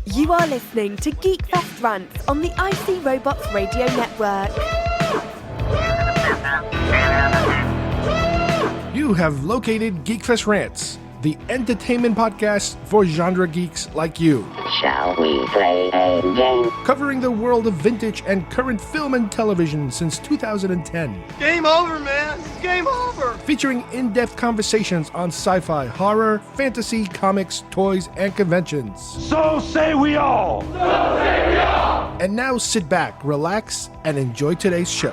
You are listening to GeekFest Rants on the IC Robots Radio Network. You have located GeekFest Rants, the entertainment podcast for genre geeks like you. Shall we play a game? Covering the world of vintage and current film and television since 2010. Game over, man. It's game over. Featuring in-depth conversations on sci-fi, horror, fantasy, comics, toys, and conventions. So say we all. So say we all. And now sit back, relax, and enjoy today's show.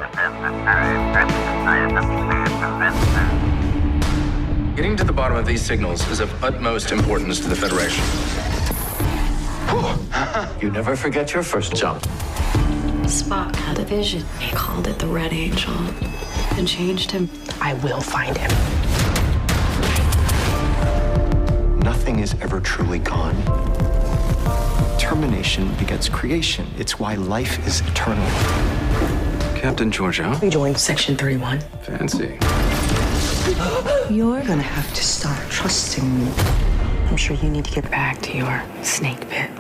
Getting to the bottom of these signals is of utmost importance to the Federation. You never forget your first jump. Spock had a vision. He called it the Red Angel and changed him. I will find him. Nothing is ever truly gone. Termination begets creation. It's why life is eternal. Captain Georgia. We joined Section 31. Fancy. You're gonna have to start trusting me. I'm sure you need to get back to your snake pit.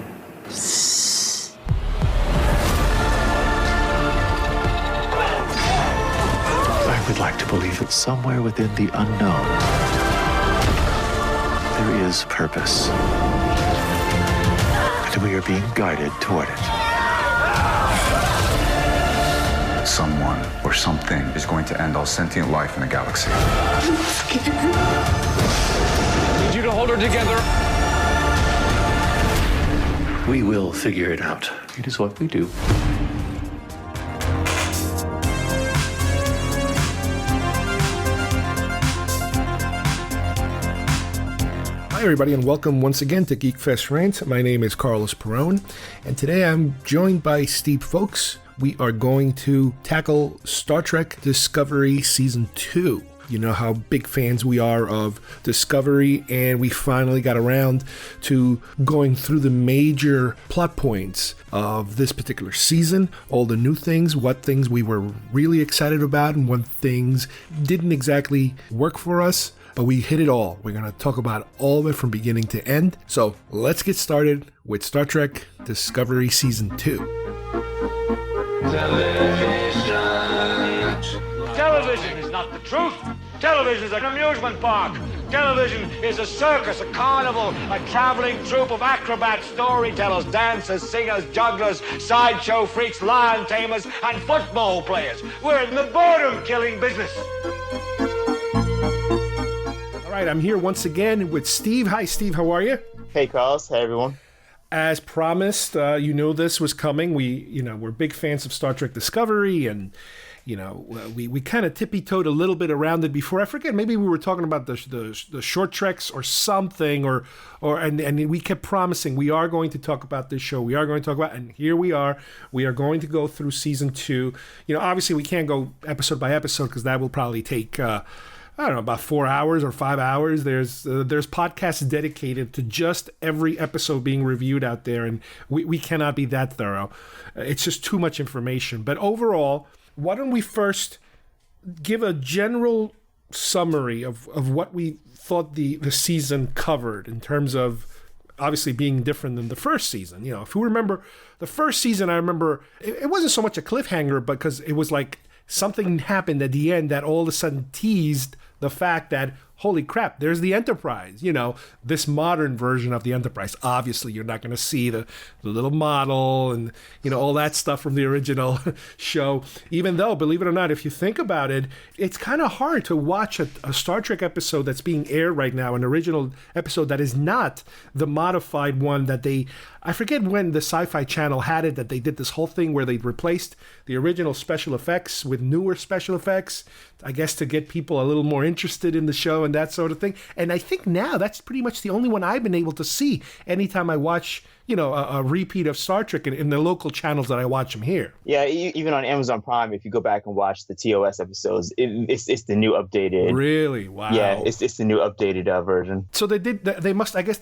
I would like to believe that somewhere within the unknown, there is purpose. And we are being guided toward it. Someone or something is going to end all sentient life in the galaxy. Need you to hold her together. We will figure it out. It is what we do. Hi everybody and welcome once again to GeekFest Rants. My name is Carlos Perone and today I'm joined by Steve Folks. We are going to tackle Star Trek Discovery Season 2. You know how big fans we are of Discovery, and we finally got around to going through the major plot points of this particular season, all the new things, what things we were really excited about, and what things didn't exactly work for us. But we hit it all. We're going to talk about all of it from beginning to end. So let's get started with Star Trek Discovery Season 2. Television is not the truth. Television is an amusement park. Television is a circus, a carnival, a traveling troupe of acrobats, storytellers, dancers, singers, jugglers, sideshow freaks, lion tamers, and football players. We're in the boredom-killing business. All right, I'm here once again with Steve. Hi, Steve. How are you? Hey, Carlos. Hey, everyone. As promised, you know this was coming. We're big fans of Star Trek Discovery, and we kind of tippy-toed a little bit around it before. I forget, maybe we were talking about the short treks or something, and we kept promising we are going to talk about this show. We are going to talk about, and here we are. We are going to go through season 2. Obviously we can't go episode by episode because that will probably take I don't know, about 4 hours or 5 hours. There's podcasts dedicated to just every episode being reviewed out there, and we cannot be that thorough. It's just too much information. But overall, why don't we first give a general summary of what we thought the season covered in terms of obviously being different than the first season. If you remember the first season, I remember it wasn't so much a cliffhanger because it was like something happened at the end that all of a sudden teased the fact that, holy crap, there's the Enterprise, this modern version of the Enterprise. Obviously, you're not going to see the little model and, all that stuff from the original show. Even though, believe it or not, if you think about it, it's kind of hard to watch a Star Trek episode that's being aired right now, an original episode that is not the modified one that I forget when the Sci-Fi Channel had it, that they did this whole thing where they replaced the original special effects with newer special effects, I guess to get people a little more interested in the show and that sort of thing. And I think now that's pretty much the only one I've been able to see anytime I watch, a repeat of Star Trek in the local channels that I watch them here. Yeah, even on Amazon Prime, if you go back and watch the TOS episodes, it's the new updated. Really? Wow. Yeah, it's the new updated version. So they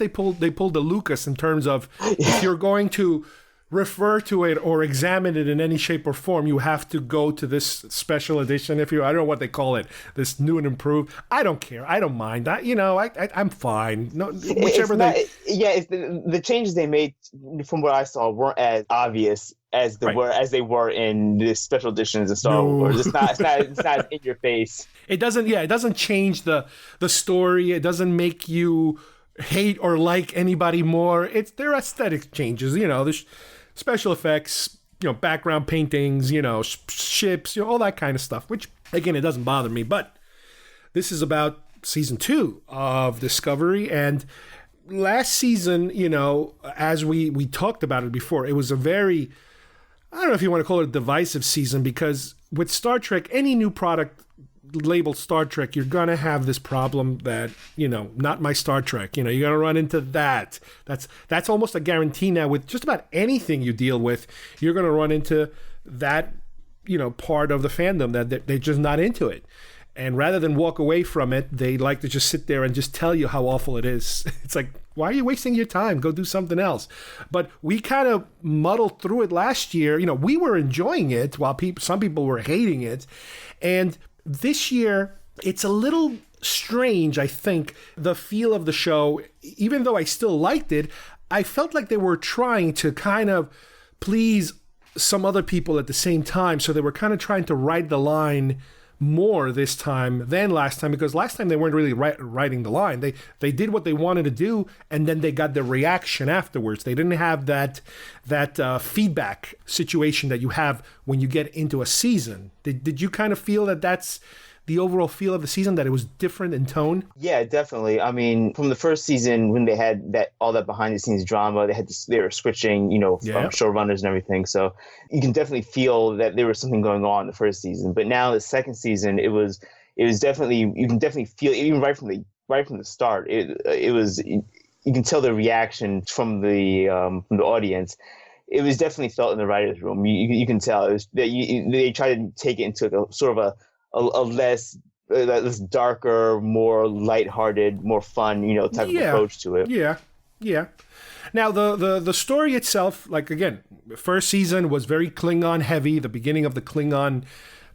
pulled the Lucas in terms of if you're going to refer to it or examine it in any shape or form, you have to go to this special edition. I don't know what they call it, this new and improved. I don't care. I don't mind. I'm fine. No, whichever the changes they made from what I saw weren't as obvious as they were in the special editions of Star Wars. It's not in your face. It doesn't change the story. It doesn't make you hate or like anybody more. Their aesthetic changes. There's special effects, background paintings, ships, all that kind of stuff, which again, it doesn't bother me. But this is about season 2 of Discovery, and last season, as we talked about it before, it was a very, I don't know if you want to call it a divisive season, because with Star Trek, any new product labeled Star Trek, you're going to have this problem that, not my Star Trek. You're going to run into that. That's almost a guarantee now with just about anything you deal with. You're going to run into that, part of the fandom that they're just not into it. And rather than walk away from it, they like to just sit there and just tell you how awful it is. It's like, why are you wasting your time? Go do something else. But we kind of muddled through it last year. We were enjoying it while some people were hating it. And this year, it's a little strange, I think, the feel of the show. Even though I still liked it, I felt like they were trying to kind of please some other people at the same time. So they were kind of trying to ride the line more this time than last time, because last time they weren't really riding the line. They did what they wanted to do, and then they got the reaction afterwards. They didn't have that feedback situation that you have when you get into a season. Did you kind of feel that that's the overall feel of the season, that it was different in tone? Yeah, definitely. I mean, from the first season, when they had all that behind the scenes drama, they were switching, from showrunners and everything. So you can definitely feel that there was something going on in the first season. But now the second season, it was definitely, you can definitely feel, even right from the start, it was, you can tell the reaction from the audience. It was definitely felt in the writers' room. You can tell that they tried to take it into a sort of a less darker, more lighthearted, more fun, type of approach to it. Yeah. Now the story itself, like again, first season was very Klingon heavy, the beginning of the Klingon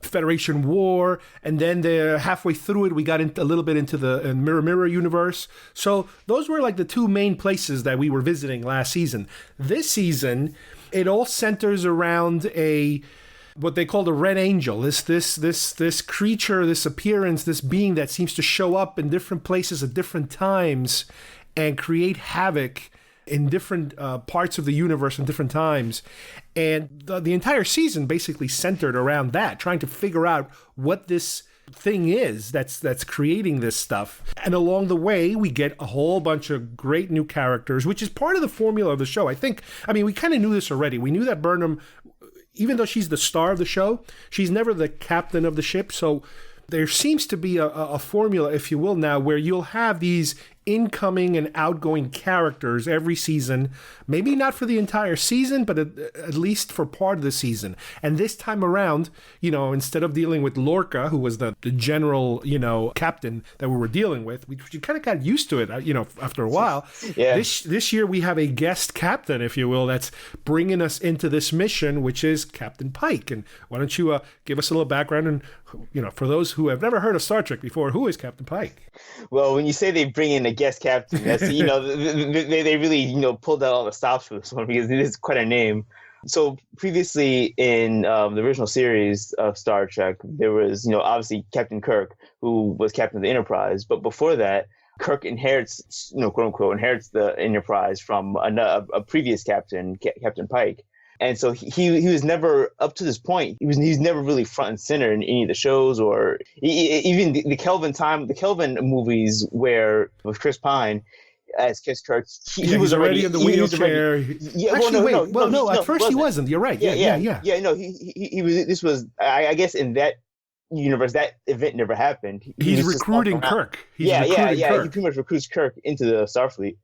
Federation War, and then halfway through it, we got a little bit into the Mirror universe. So those were like the two main places that we were visiting last season. This season, it all centers around what they call the Red Angel, this creature, this appearance, this being that seems to show up in different places at different times and create havoc in different parts of the universe in different times. And the entire season basically centered around that, trying to figure out what this thing is that's creating this stuff. And along the way, we get a whole bunch of great new characters, which is part of the formula of the show. We kind of knew this already. We knew that Burnham, even though she's the star of the show, she's never the captain of the ship. So there seems to be a formula, if you will, now where you'll have these incoming and outgoing characters every season, maybe not for the entire season, but at least for part of the season. And this time around, instead of dealing with Lorca, who was the general, captain that we were dealing with, we kind of got used to it, after a while. Yeah. This year we have a guest captain, if you will, that's bringing us into this mission, which is Captain Pike. And why don't you give us a little background, and for those who have never heard of Star Trek before, who is Captain Pike? Well, when you say they bring in a guest captain, that's they really pulled out all the stops for this one, because it is quite a name. So previously in the original series of Star Trek, there was obviously Captain Kirk, who was captain of the Enterprise, but before that, Kirk inherits, quote unquote, inherits the Enterprise from a previous captain, Captain Pike. And so he was never, up to this point, he was never really front and center in any of the shows, or even the Kelvin movies, where with Chris Pine as Kirk, he was already in the wheelchair. At first he wasn't. You're right. Yeah. No, he was. This was, I guess, in that universe, that event never happened. He's recruiting Kirk. He pretty much recruits Kirk into the Starfleet.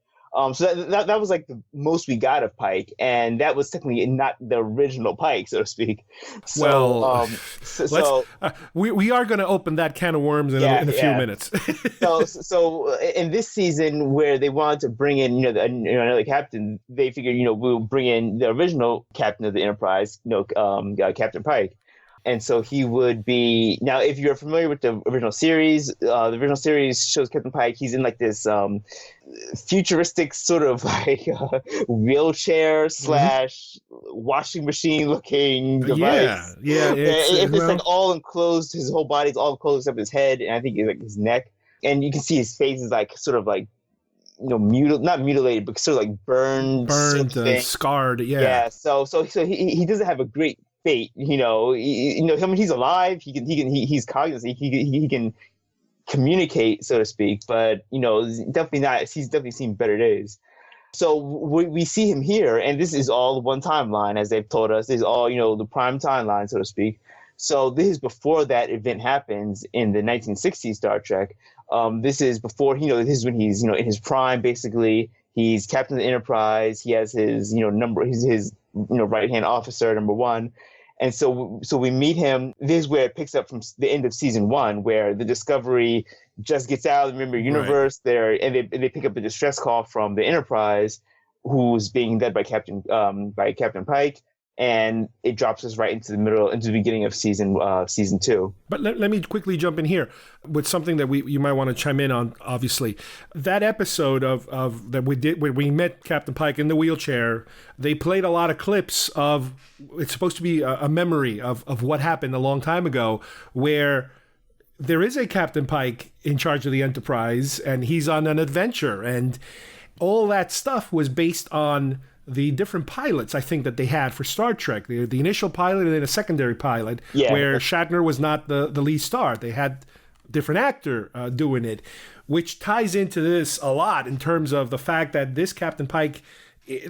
So that was like the most we got of Pike, and that was technically not the original Pike, so to speak. So, we are going to open that can of worms in a few minutes. so in this season where they wanted to bring in another captain, they figured we'll bring in the original captain of the Enterprise, Captain Pike. And so he would be, now if you're familiar with the original series shows Captain Pike, he's in like this futuristic sort of like wheelchair / washing machine looking device. It's like all enclosed, his whole body's all enclosed except his head, and I think like his neck. And you can see his face is like sort of like, not mutilated, but sort of like burned, scarred. So he doesn't have a great fate, he's alive. He's cognizant. He can communicate, so to speak. But definitely not. He's definitely seen better days. So we see him here, and this is all one timeline, as they've told us. This is all the prime timeline, so to speak. So this is before that event happens in the 1960s Star Trek. This is before this is when he's in his prime. Basically, he's captain of the Enterprise. He has his his right hand officer, number one. And so we meet him. This is where it picks up from the end of season 1, where the Discovery just gets out of the Remember Universe there, and they pick up a distress call from the Enterprise, who's being led by Captain Pike, and it drops us right into the beginning of season 2. But let me quickly jump in here with something that you might want to chime in on. Obviously, that episode of that we did where we met Captain Pike in the wheelchair, they played a lot of clips of. It's supposed to be a memory of what happened a long time ago, where there is a Captain Pike in charge of the Enterprise, and he's on an adventure, and all that stuff was based on the different pilots, I think, that they had for Star Trek. The initial pilot and then a secondary pilot, where Shatner was not the lead star. They had a different actor doing it, which ties into this a lot in terms of the fact that this Captain Pike,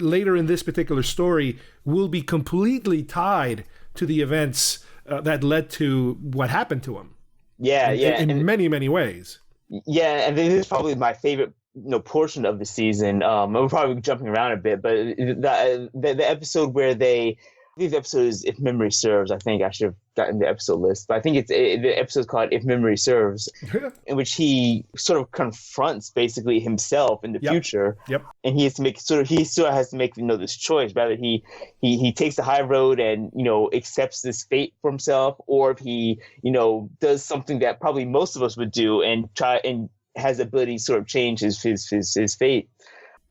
later in this particular story, will be completely tied to the events that led to what happened to him. In many, many ways. Yeah, and this is probably my favorite portion of the season. We're probably jumping around a bit, but the episode where I believe the episode is If Memory Serves. I think I should have gotten the episode list, but I think the episode's called If Memory Serves, in which he sort of confronts basically himself in the future. And he has to make this choice, whether he takes the high road and accepts this fate for himself, or if he does something that probably most of us would do and try and has the ability to sort of change his fate.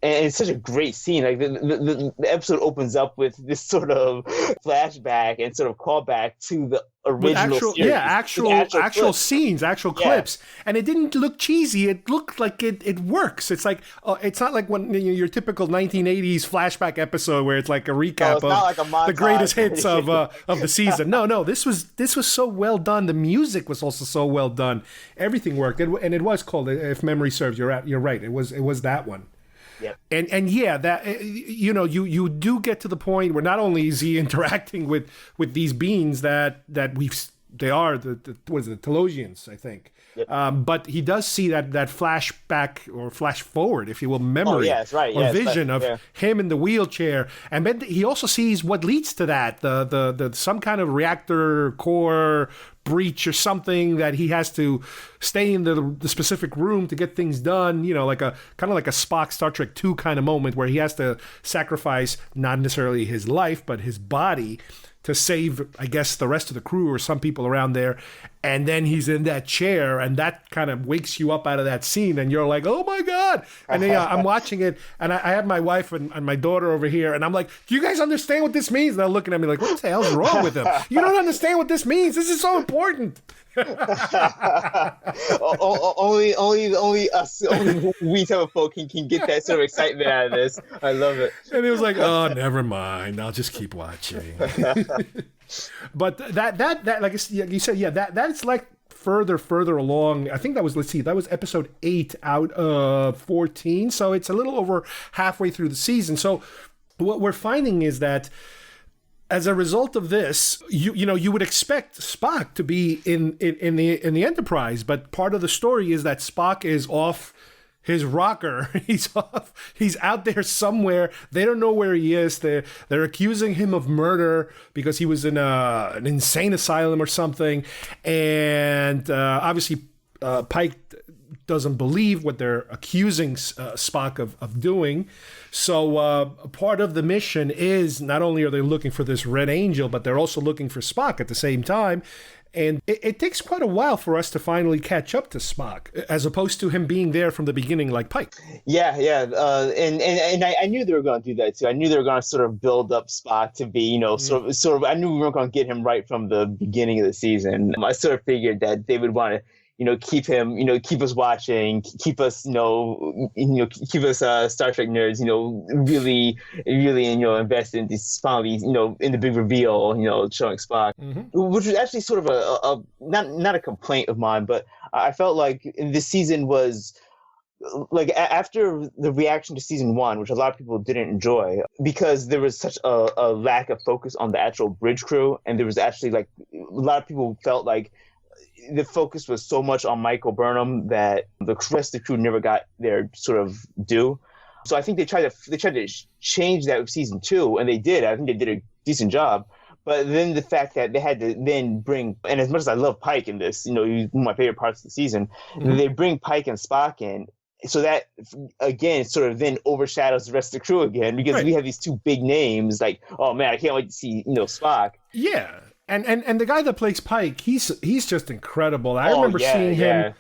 And it's such a great scene. Like the episode opens up with this sort of flashback and sort of callback to the original series. Actual scenes, actual clips. And it didn't look cheesy. It looked like it works. It's like it's not like when your typical 1980s flashback episode where it's like a recap of the greatest hits of the season. No, this was so well done. The music was also so well done. Everything worked. And it was called, If Memory Serves. You're right. It was that one. Yep. And that you do get to the point where not only is he interacting with these beings they are the Telosians, I think. Yep. But he does see that flashback or flash forward, if you will, memory or vision of him in the wheelchair, and then he also sees what leads to that the some kind of reactor core breach or something that he has to stay in the specific room to get things done. Like a kind of like a Spock Star Trek 2 kind of moment where he has to sacrifice not necessarily his life but his body to save, I guess, the rest of the crew or some people around there. And then he's in that chair, and that kind of wakes you up out of that scene, and you're like, oh my God. And then I'm watching it, and I have my wife and my daughter over here, and I'm like, do you guys understand what this means? And they're looking at me like, what the hell's wrong with him? You don't understand what this means. This is so important. only we type of folk can get that sort of excitement out of this. I love it. And it was like, oh, never mind. I'll just keep watching. But that like you said, that's like further along. I think that was episode 8 out of 14. So it's a little over halfway through the season. So what we're finding is that as a result of this, you would expect Spock to be in the Enterprise, but part of the story is that Spock is off his rocker. He's off. He's out there somewhere. They don't know where he is. They're accusing him of murder because he was in an insane asylum or something. And obviously, Pike doesn't believe what they're accusing Spock of doing. So part of the mission is not only are they looking for this Red Angel, but they're also looking for Spock at the same time. And it takes quite a while for us to finally catch up to Spock, as opposed to him being there from the beginning like Pike. Yeah. And I knew they were going to do that too. I knew they were going to sort of build up Spock to be, sort of. I knew we weren't going to get him right from the beginning of the season. I sort of figured that they would want to, keep him, keep us watching, keep us, keep us Star Trek nerds, really, invested in these finally, in the big reveal, showing Spock, which was actually sort of a not a complaint of mine, but I felt like this season was like after the reaction to season 1, which a lot of people didn't enjoy because there was such a lack of focus on the actual bridge crew, and there was actually like a lot of people felt like the focus was so much on Michael Burnham that the rest of the crew never got their sort of due. So I think they tried to change that with season 2, and they did. I think they did a decent job. But then the fact that they had to then bring, and as much as I love Pike in this, one of my favorite parts of the season, they bring Pike and Spock in. So that, again, sort of then overshadows the rest of the crew again, because we have these two big names. Like, oh man, I can't wait to see, Spock. Yeah. And the guy that plays Pike, he's just incredible. I remember seeing him.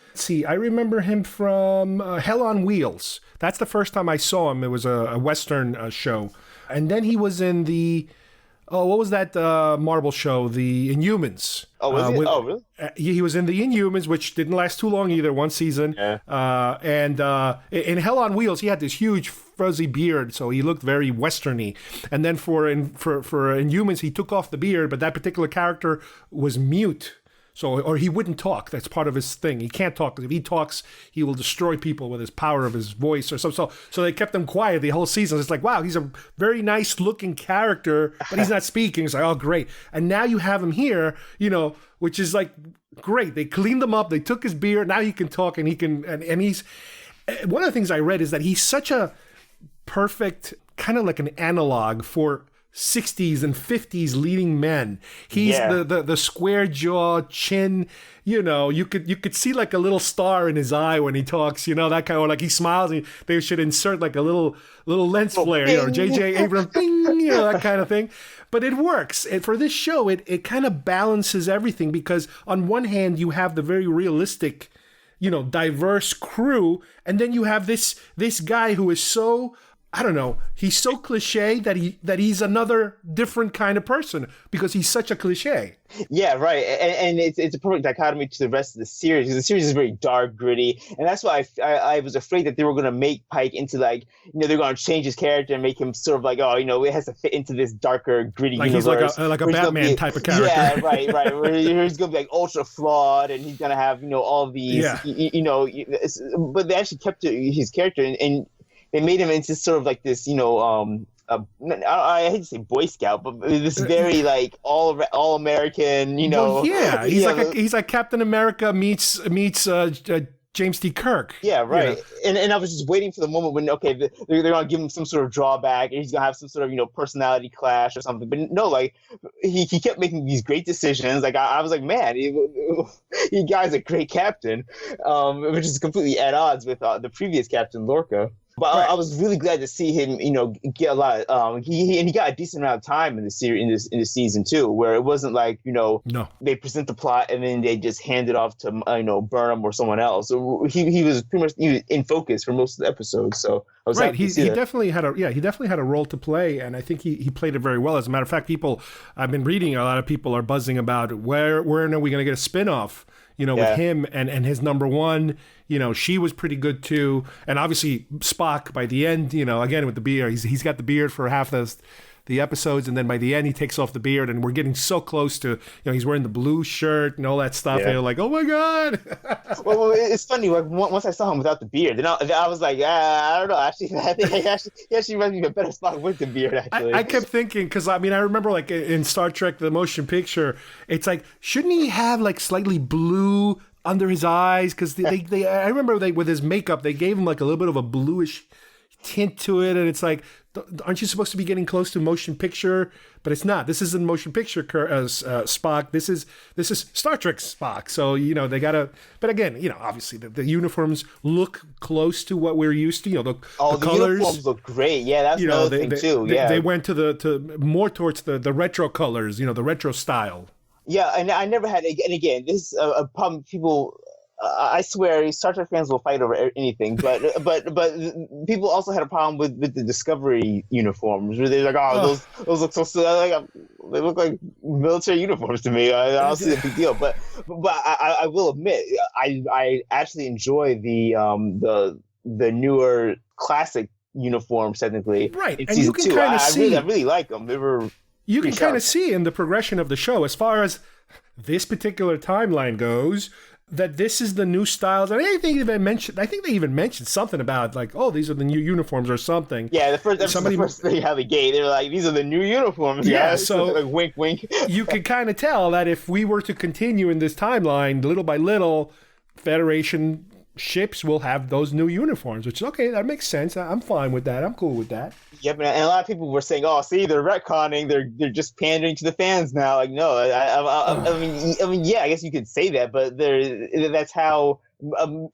I remember him from Hell on Wheels. That's the first time I saw him. It was a Western show. And then he was in the, what was that Marvel show? The Inhumans. Oh, was he? Really? He was in the Inhumans, which didn't last too long either, one season. Yeah. And in Hell on Wheels, he had this huge fuzzy beard, so he looked very westerny. And then for Inhumans, he took off the beard, but that particular character was mute. Or he wouldn't talk. That's part of his thing. He can't talk, because if he talks, he will destroy people with his power of his voice or so. So they kept him quiet the whole season. It's like, wow, he's a very nice looking character, but he's not speaking. It's like, oh, great. And now you have him here, which is like great. They cleaned him up. They took his beard. Now he can talk, and he can. And he's one of the things I read is that he's such a perfect kind of like an analog for 60s and 50s leading men. He's the square jaw, chin, you could see like a little star in his eye when he talks, that kind of, like he smiles, and they should insert like a little lens flare, J.J. Abrams, bing, that kind of thing. But it works. And for this show, it kind of balances everything, because on one hand, you have the very realistic, diverse crew, and then you have this guy who is so, I don't know, he's so cliche that he's another different kind of person, because he's such a cliche. Yeah, right. And it's a perfect dichotomy to the rest of the series, because the series is very dark, gritty. And that's why I was afraid that they were going to make Pike into like, they're going to change his character and make him sort of like, it has to fit into this darker, gritty like universe. He's like a Batman type of character. Yeah, right. Where he's going to be like ultra flawed, and he's going to have, all these, but they actually kept his character, and they made him into sort of like this, I hate to say Boy Scout, but this very like all American, Well, yeah, he's like Captain America meets James T. Kirk. Yeah, right. And I was just waiting for the moment when they're gonna give him some sort of drawback, and he's gonna have some sort of personality clash or something. But no, like he kept making these great decisions. Like I was like, man, he guy's a great captain, which is completely at odds with the previous captain, Lorca. But I was really glad to see him, get a lot. He got a decent amount of time in the series, in this season too, where it wasn't like they present the plot and then they just hand it off to Burnham or someone else. So he was pretty much in focus for most of the episoes. So I was happy to see that. Definitely had a role to play, and I think he played it very well. As a matter of fact, I've been reading, a lot of people are buzzing about where are we going to get a spinoff? With him and his number one, she was pretty good too. And obviously Spock by the end, again with the beard, he's got the beard for half the episodes, and then by the end he takes off the beard, and we're getting so close to, he's wearing the blue shirt and all that stuff. And you're like, oh my God. well, it's funny. Like once I saw him without the beard, then I was like, I don't know. Actually, I think he actually reminds me of a better Spock with the beard. Actually, I kept thinking, because I remember like in Star Trek the motion picture, it's like, shouldn't he have like slightly blue under his eyes, because they I remember with his makeup, they gave him like a little bit of a bluish tint to it, and it's like, aren't you supposed to be getting close to motion picture? But it's not. This isn't motion picture Spock. This is Star Trek Spock. So they gotta. But again, obviously the uniforms look close to what we're used to. The colors. Uniforms look great. Yeah, that's another thing too. Yeah, they went to more towards the retro colors. The retro style. Yeah, and I never had. And again, this is a problem. People. I swear, Star Trek fans will fight over anything, but people also had a problem with the Discovery uniforms, where they're like, those look so silly. They look like military uniforms to me. I don't see the big deal, but I will admit, I actually enjoy the newer classic uniforms technically. Right, in and season you can 2. kind of see. I really like them. They were. You can kind of see in the progression of the show, as far as this particular timeline goes, that this is the new styles. And I think they even mentioned something about like, these are the new uniforms or something. Yeah, the first thing out of the gate, they were like, these are the new uniforms. Yeah, guys. so like, wink, wink. You can kind of tell that if we were to continue in this timeline, little by little, Federation ships will have those new uniforms, which is okay. That makes sense. I'm fine with that. I'm cool with that. Yep, and a lot of people were saying, see, they're retconning. They're just pandering to the fans now. Like, no, I mean, yeah, I guess you could say that, but that's how.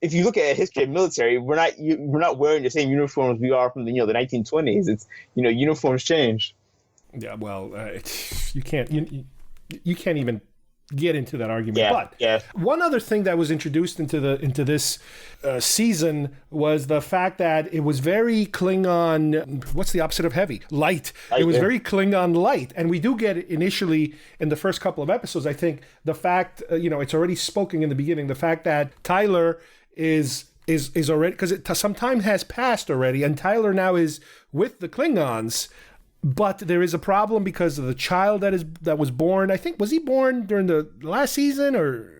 If you look at history of military, we're not wearing the same uniforms we are from the 1920s. It's uniforms change. Yeah, well, you can't even get into that argument. Yeah. One other thing that was introduced into this season was the fact that it was very Klingon. What's the opposite of heavy? Light. It was very Klingon light, and we do get it initially in the first couple of episodes. I think the fact, it's already spoken in the beginning. The fact that Tyler is already, because some time has passed already, and Tyler now is with the Klingons. But there is a problem because of the child that was born. I think, was he born during the last season or?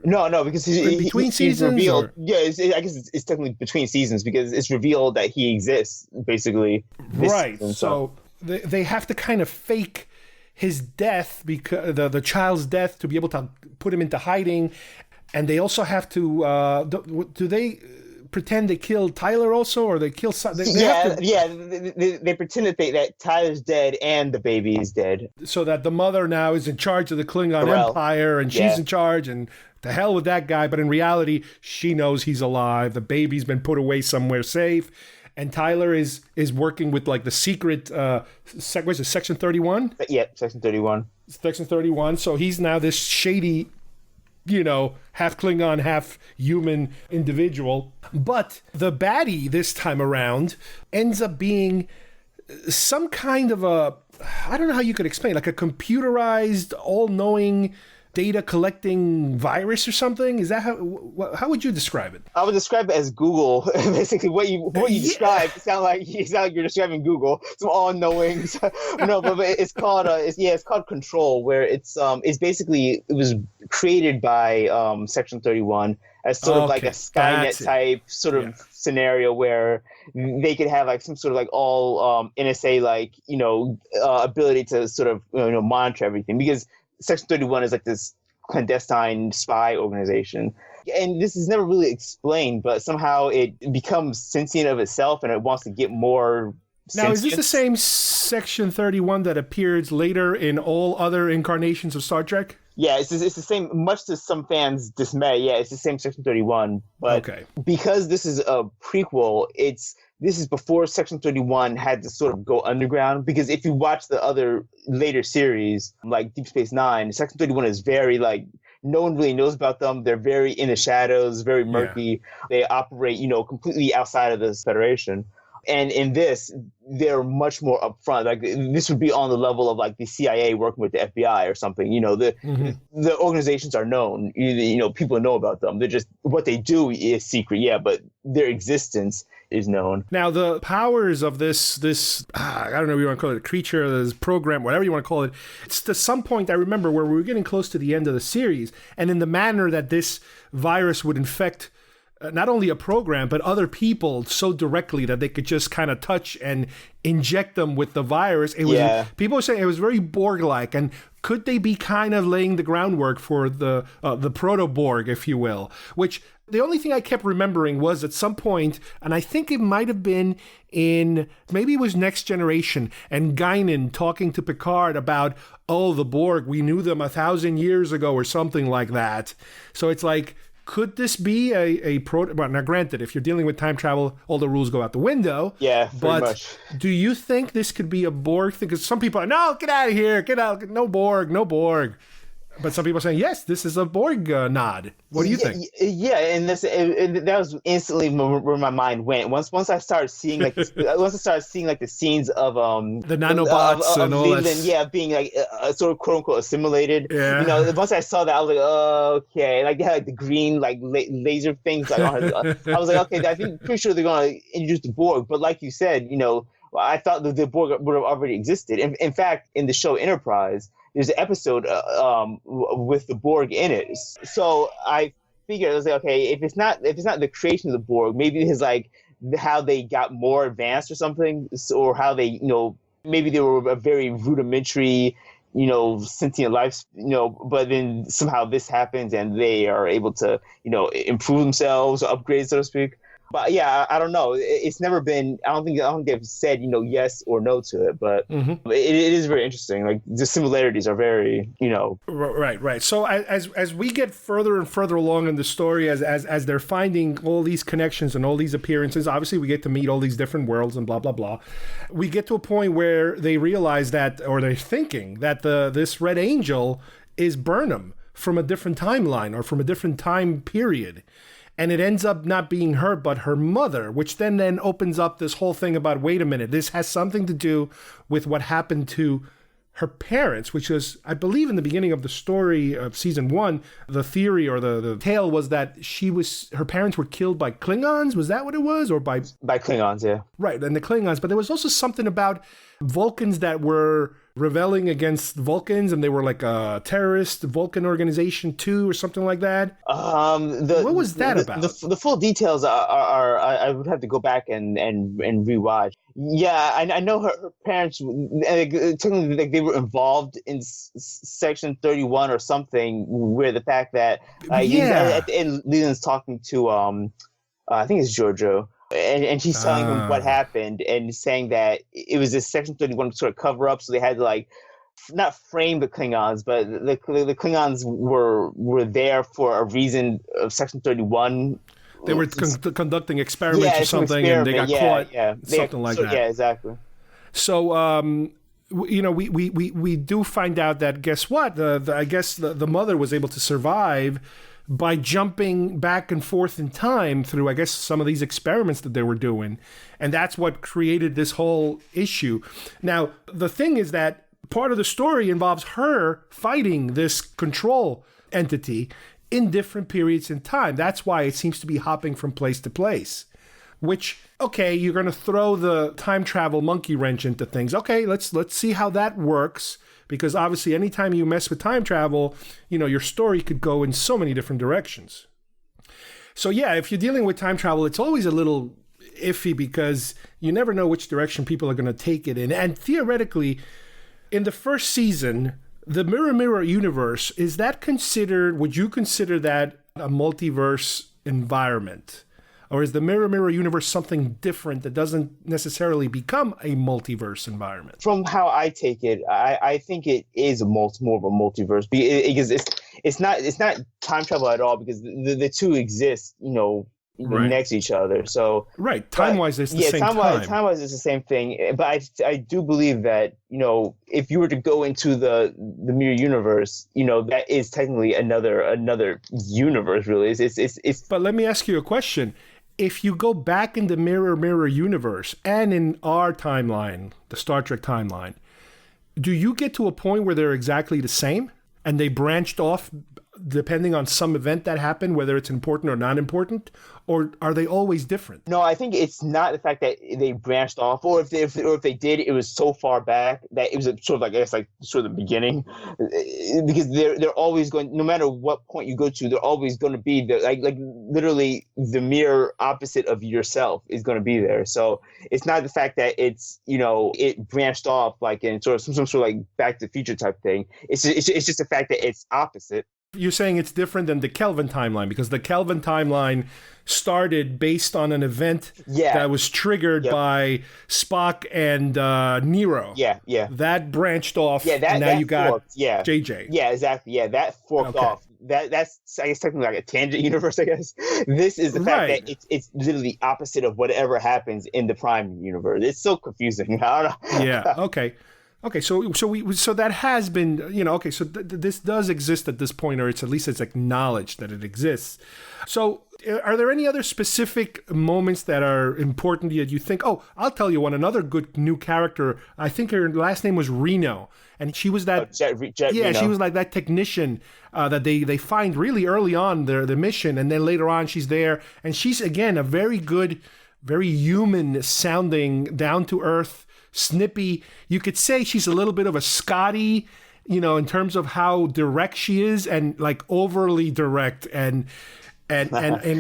No, because between seasons. Revealed, I guess it's technically between seasons because it's revealed that he exists basically. Right. Season, so they have to kind of fake his death, because the child's death, to be able to put him into hiding, and they also have to. Do they pretend they killed Tyler also, or they kill some? They pretend that Tyler's dead and the baby is dead, so that the mother now is in charge of the Klingon Empire, and she's in charge, and to hell with that guy. But in reality, she knows he's alive. The baby's been put away somewhere safe, and Tyler is working with like the secret Section 31. Yeah, Section 31. Section 31. So he's now this shady, half Klingon, half human individual. But the baddie this time around ends up being some kind of I don't know how you could explain, like a computerized, all-knowing, data-collecting virus or something. Is that how would you describe it? I would describe it as Google. Basically, what you described, it sounds like you're describing Google. Some all-knowing. No, but it's called it's called Control, where it's basically, it was created by Section 31 as sort of like a Skynet type sort of scenario where they could have like some sort of like all NSA ability to sort of monitor everything, because Section 31 is like this clandestine spy organization. And this is never really explained, but somehow it becomes sentient of itself and it wants to get more Now, is this the same Section 31 that appears later in all other incarnations of Star Trek? Yeah, it's the same, much to some fans' dismay. Yeah, it's the same Section 31. But because this is a prequel, this is before Section 31 had to sort of go underground. Because if you watch the other later series, like Deep Space Nine, Section 31 is very no one really knows about them. They're very in the shadows, very murky. Yeah. They operate, completely outside of the Federation. And in this, they're much more upfront. Like, this would be on the level of like the CIA working with the FBI or something. The organizations are known. People know about them. They're just, what they do is secret. Yeah, but their existence is known. Now, the powers of this I don't know if you want to call it a creature, this program, whatever you want to call it. It's to some point I remember where we were getting close to the end of the series, and in the manner that this virus would infect not only a program, but other people so directly that they could just kind of touch and inject them with the virus. It was people were saying it was very Borg-like, and could they be kind of laying the groundwork for the proto-Borg, if you will? Which the only thing I kept remembering was at some point, and I think it might have been maybe it was Next Generation, and Guinan talking to Picard about, oh, the Borg, we knew them 1,000 years ago or something like that. So it's like, could this be a proto? Well, now, granted, if you're dealing with time travel, all the rules go out the window. Yeah, pretty much. Do you think this could be a Borg thing? Because some people are, no, get out of here, get out, no Borg, no Borg. But some people are saying, yes, this is a Borg nod. What do you think? Yeah, and that was instantly where my mind went. Once I started seeing like the scenes of the nanobots and all Leland, that, being like sort of quote unquote assimilated. Yeah. You know, once I saw that, I was like, oh, okay. Like they had like the green like laser things. Like, I was like, okay, I think pretty sure they're gonna introduce the Borg. But like you said, you know, I thought that the Borg would have already existed. In fact, in the show Enterprise, there's an episode with the Borg in it. So I figured, I was like, okay, if it's not the creation of the Borg, maybe it's like how they got more advanced or something, or how they, you know, maybe they were a very rudimentary, you know, sentient life, you know, but then somehow this happens and they are able to, you know, improve themselves, upgrade, so to speak. But yeah, I don't know. It's never been. I don't think they've said, you know, yes or no to it. But it is very interesting. Like the similarities are very, you know. Right. So as we get further and further along in the story, as they're finding all these connections and all these appearances, obviously we get to meet all these different worlds and blah blah blah. We get to a point where they realize that, or they're thinking that this Red Angel is Burnham from a different timeline or from a different time period. And it ends up not being her, but her mother, which then opens up this whole thing about, wait a minute, this has something to do with what happened to her parents, which is, I believe in the beginning of the story of season 1, the theory or the tale was that her parents were killed by Klingons. Was that what it was? Or by Klingons, yeah. Right, and the Klingons. But there was also something about Vulcans that were rebelling against Vulcans, and they were like a terrorist Vulcan organization too, or something like that. What was that about? The full details are I would have to go back and rewatch. Yeah, I know her parents. Technically, like they were involved in Section 31 or something, where the fact that at the end, Leland's talking to I think it's Giorgio. And she's telling him what happened and saying that it was this Section 31 sort of cover up, so they had to like not frame the Klingons, but the Klingons were there for a reason of Section 31. They were conducting experiments or something, and they got caught. Something like that. Yeah, exactly. So, you know, we do find out that, guess what? I guess the mother was able to survive by jumping back and forth in time through, I guess, some of these experiments that they were doing. And that's what created this whole issue. Now, the thing is that part of the story involves her fighting this control entity in different periods in time. That's why it seems to be hopping from place to place. Which, okay, you're going to throw the time travel monkey wrench into things. Okay, let's see how that works. Because obviously, anytime you mess with time travel, you know, your story could go in so many different directions. So yeah, if you're dealing with time travel, it's always a little iffy because you never know which direction people are going to take it in. And theoretically, in the first season, the Mirror Mirror universe, would you consider that a multiverse environment? Or is the Mirror Mirror universe something different that doesn't necessarily become a multiverse environment? From how I take it, I think it is more of a multiverse because it's not time travel at all, because the two exist, you know, next to each other. So right, time-wise, it's the same time. Time-wise, it's the same thing. But I do believe that, you know, if you were to go into the mirror universe, you know, that is technically another universe. Really, it's. But let me ask you a question. If you go back in the Mirror Mirror universe and in our timeline, the Star Trek timeline, do you get to a point where they're exactly the same and they branched off depending on some event that happened, whether it's important or not important, or are they always different? No, I think it's not the fact that they branched off, or if they did, it was so far back that it was sort of like, I guess, like sort of the beginning, because they're always going, no matter what point you go to, they're always going to be there, like literally the mirror opposite of yourself is going to be there. So it's not the fact that it's, it branched off like in sort of some sort of like Back to the Future type thing. It's just the fact that it's opposite. You're saying it's different than the Kelvin timeline, because the Kelvin timeline started based on an event that was triggered by Spock and Nero. Yeah. That branched off, and now you got forked. JJ. Yeah, exactly. Yeah, that forked off. That's, I guess, technically like a tangent universe, I guess. This is the fact that it's literally the opposite of whatever happens in the Prime universe. It's so confusing. I don't know. Yeah, okay, so that has been, so this does exist at this point, or at least it's acknowledged that it exists. So are there any other specific moments that are important that you think, I'll tell you one, another good new character, I think her last name was Reno, and she was that, Jet Reno. She was like that technician that they find really early on the mission, and then later on she's there, and she's, again, a very good, very human sounding, down-to-earth, snippy. You could say she's a little bit of a Scotty, in terms of how direct she is, and like overly direct, and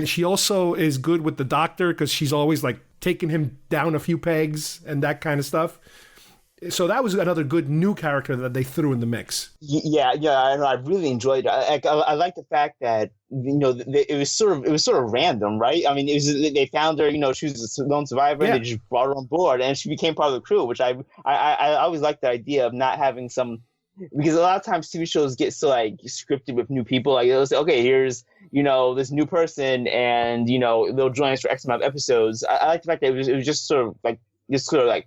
she also is good with the Doctor, because she's always like taking him down a few pegs and that kind of stuff. So that was another good new character that they threw in the mix. Yeah, I really enjoyed it. I like the fact that it was sort of random, right? I mean, they found her, she was a lone survivor, and they just brought her on board, and she became part of the crew, which I always like the idea of not having some, because a lot of times TV shows get so like scripted with new people, like they'll say, okay, here's this new person, and they'll join us for X amount of episodes. I like the fact that it was just sort of like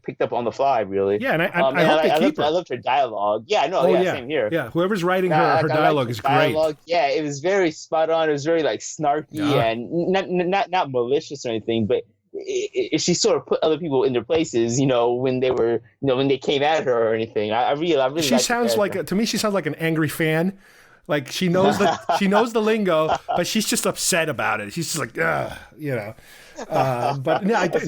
picked up on the fly, really. Yeah, and I hope they keep her. I loved her dialogue. Yeah, no, same here. Yeah, whoever's writing her dialogue is great. Yeah, it was very spot on. It was very like snarky and not malicious or anything, but she sort of put other people in their places, when they were, when they came at her or anything. I really. She sounds to me, she sounds like an angry fan. Like she knows the lingo, but she's just upset about it. She's just like, but yeah,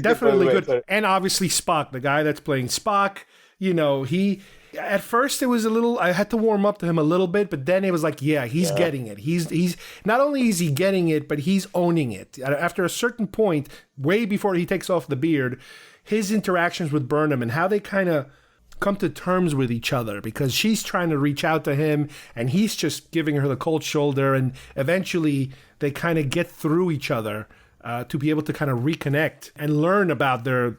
definitely good. And obviously Spock, the guy that's playing Spock, he at first it was a little, I had to warm up to him a little bit, but then it was like, he's getting it. He's not only is he getting it, but he's owning it. After a certain point, way before he takes off the beard, his interactions with Burnham and how they kind of come to terms with each other, because she's trying to reach out to him and he's just giving her the cold shoulder, and eventually they kind of get through each other to be able to kind of reconnect and learn about their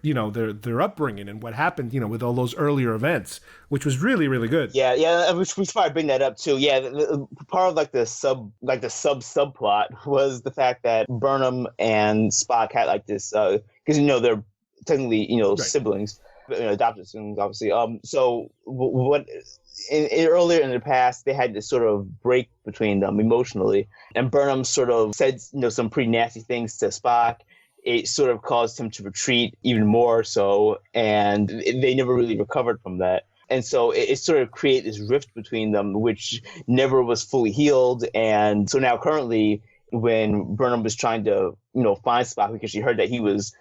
upbringing and what happened, with all those earlier events, which was really, really good. Yeah, which we probably bring that up too. Yeah, part of the subplot was the fact that Burnham and Spock had like this, because they're technically siblings. Adopted siblings, obviously. So what earlier in the past, they had this sort of break between them emotionally, and Burnham sort of said some pretty nasty things to Spock. It sort of caused him to retreat even more so, and they never really recovered from that. And so it sort of created this rift between them, which never was fully healed. And so now currently, when Burnham was trying to find Spock, because she heard that he was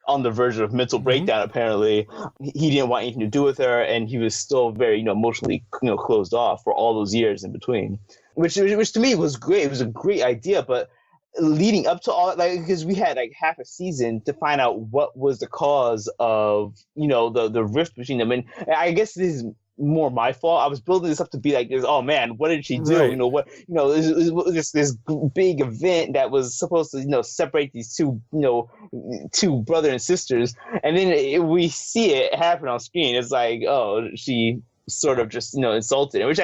on the verge of mental breakdown, apparently, he didn't want anything to do with her, and he was still very emotionally closed off for all those years in between, which to me was great. It was a great idea, but leading up to all, because we had like half a season to find out what was the cause of the rift between them, and I guess this is more my fault. I was building this up to be like this. Oh man, what did she do? Right. This big event that was supposed to separate these two brother and sisters, and then we see it happen on screen. It's like, oh, she sort of just insulted him, which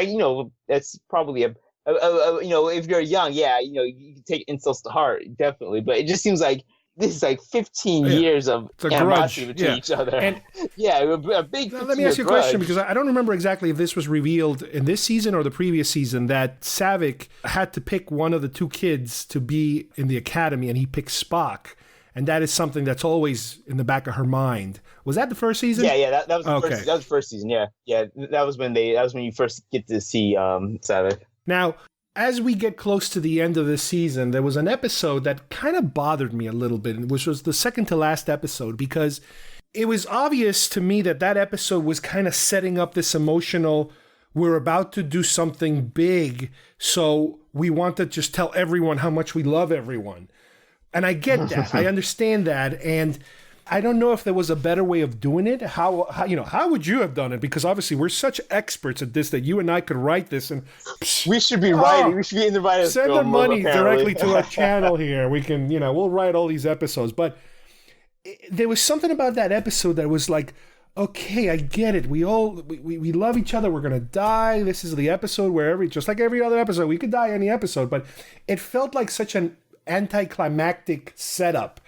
that's probably if you're young, you can take insults to heart, definitely. But it just seems like this is like 15 years of animosity between each other. And a big. Let me ask you a question, because I don't remember exactly if this was revealed in this season or the previous season, that Saavik had to pick one of the two kids to be in the academy, and he picked Spock. And that is something that's always in the back of her mind. Was that the first season? Yeah, that was the first. That was the first season. Yeah, that was when you first get to see Saavik. Now, as we get close to the end of this season, there was an episode that kind of bothered me a little bit, which was the second to last episode, because it was obvious to me that that episode was kind of setting up this emotional, we're about to do something big, so we want to just tell everyone how much we love everyone. And I get that. I understand that. And I don't know if there was a better way of doing it. How would you have done it? Because obviously we're such experts at this that you and I could write this and we should be writing. We should be in the writers' send room, the money apparently. directly to our channel here. We can, we'll write all these episodes. But there was something about that episode that was like, okay, I get it. We love each other. We're gonna die. This is the episode where just like every other episode, we could die any episode. But it felt like such an anticlimactic setup.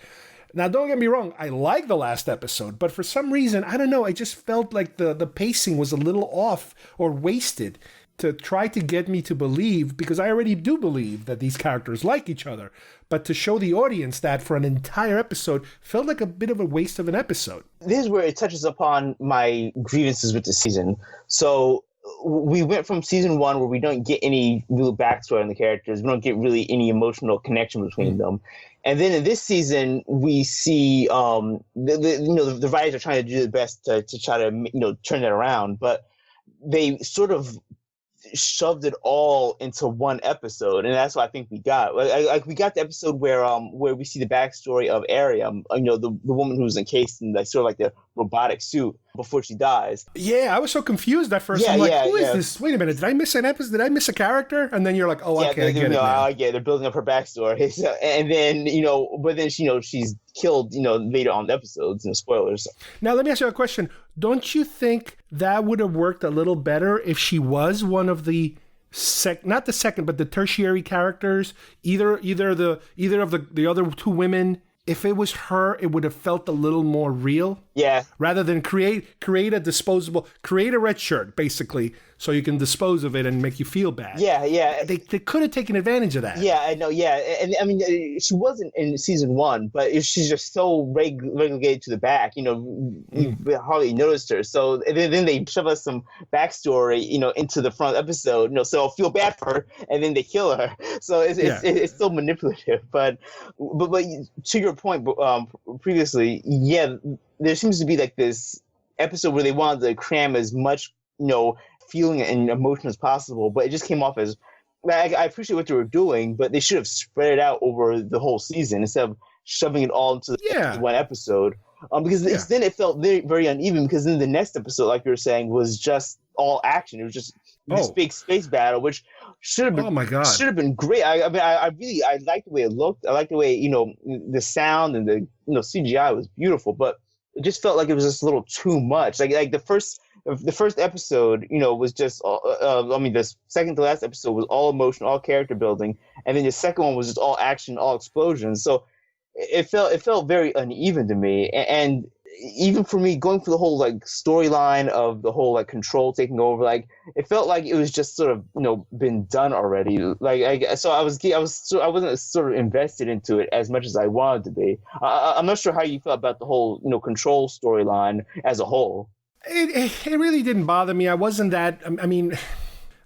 Now, don't get me wrong, I like the last episode, but for some reason, I don't know, I just felt like the pacing was a little off or wasted to try to get me to believe, because I already do believe that these characters like each other, but to show the audience that for an entire episode felt like a bit of a waste of an episode. This is where it touches upon my grievances with the season. So we went from season 1 where we don't get any real backstory on the characters. We don't get really any emotional connection between them. And then in this season, we see the writers are trying to do their best to try to turn that around, but they sort of shoved it all into one episode, and that's what I think we got. Like we got the episode where we see the backstory of Aria, the woman who's encased in sort of like the robotic suit before she dies. Yeah, I was so confused at first. I'm like, who is this? Wait a minute, did I miss an episode? Did I miss a character? And then you're like, oh, okay, I get it now. I get it. They're building up her backstory, and then but then she's killed later on the episodes. Spoilers. Now let me ask you a question. Don't you think that would have worked a little better if she was one of the not the second, but the tertiary characters, either of the other two women? If it was her, it would have felt a little more real. Yeah. Rather than create a red shirt, basically, so you can dispose of it and make you feel bad. Yeah. They could have taken advantage of that. Yeah, I know, yeah. And I mean, she wasn't in season 1, but she's just so relegated to the back, we hardly noticed her. So then they shove us some backstory, into the front episode, so I'll feel bad for her, and then they kill her. So it's still manipulative. But to your point previously, yeah, there seems to be like this episode where they wanted to cram as much, feeling and emotion as possible, but it just came off as, I appreciate what they were doing, but they should have spread it out over the whole season instead of shoving it all into one episode. Because then it felt very, very uneven, because then the next episode, like you were saying, was just all action. It was just this big space battle, which should have been should have been great. I liked the way it looked. I liked the way the sound and the CGI was beautiful, but it just felt like it was just a little too much. Like the first episode, was just the second to last episode was all emotion, all character building, and then the second one was just all action, all explosions. So it felt very uneven to me, and even for me, going through the whole storyline of the whole control taking over, it felt like it was just sort of been done already. So I wasn't sort of invested into it as much as I wanted to be. I'm not sure how you felt about the whole control storyline as a whole. It really didn't bother me. I wasn't that. I mean,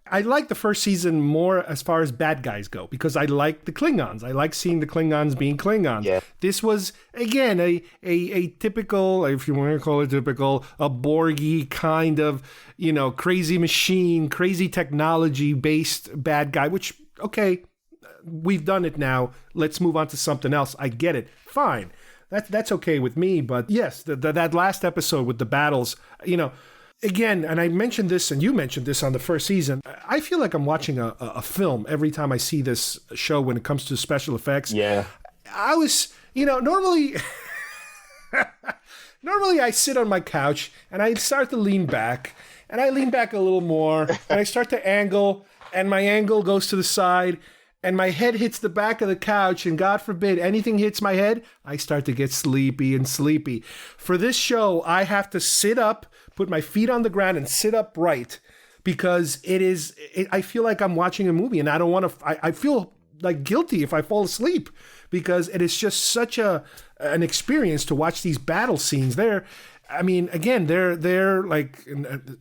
I like the first season more as far as bad guys go, because I like the Klingons. I like seeing the Klingons being Klingons. Yeah. This was, again, a typical, if you want to call it typical, a Borgy kind of, crazy machine, crazy technology-based bad guy, which, okay, we've done it now. Let's move on to something else. I get it. Fine. That's okay with me. But yes, that last episode with the battles, again, and I mentioned this, and you mentioned this on the first season, I feel like I'm watching a film every time I see this show when it comes to special effects. Yeah. I was, normally I sit on my couch and I start to lean back, and I lean back a little more, and I start to angle, and my angle goes to the side, and my head hits the back of the couch, and God forbid anything hits my head, I start to get sleepy. For this show, I have to sit up, put my feet on the ground, and sit upright, because I feel like I'm watching a movie, and I don't want to, I feel like guilty if I fall asleep, because it is just such an experience to watch these battle scenes there. I mean, again, they're like,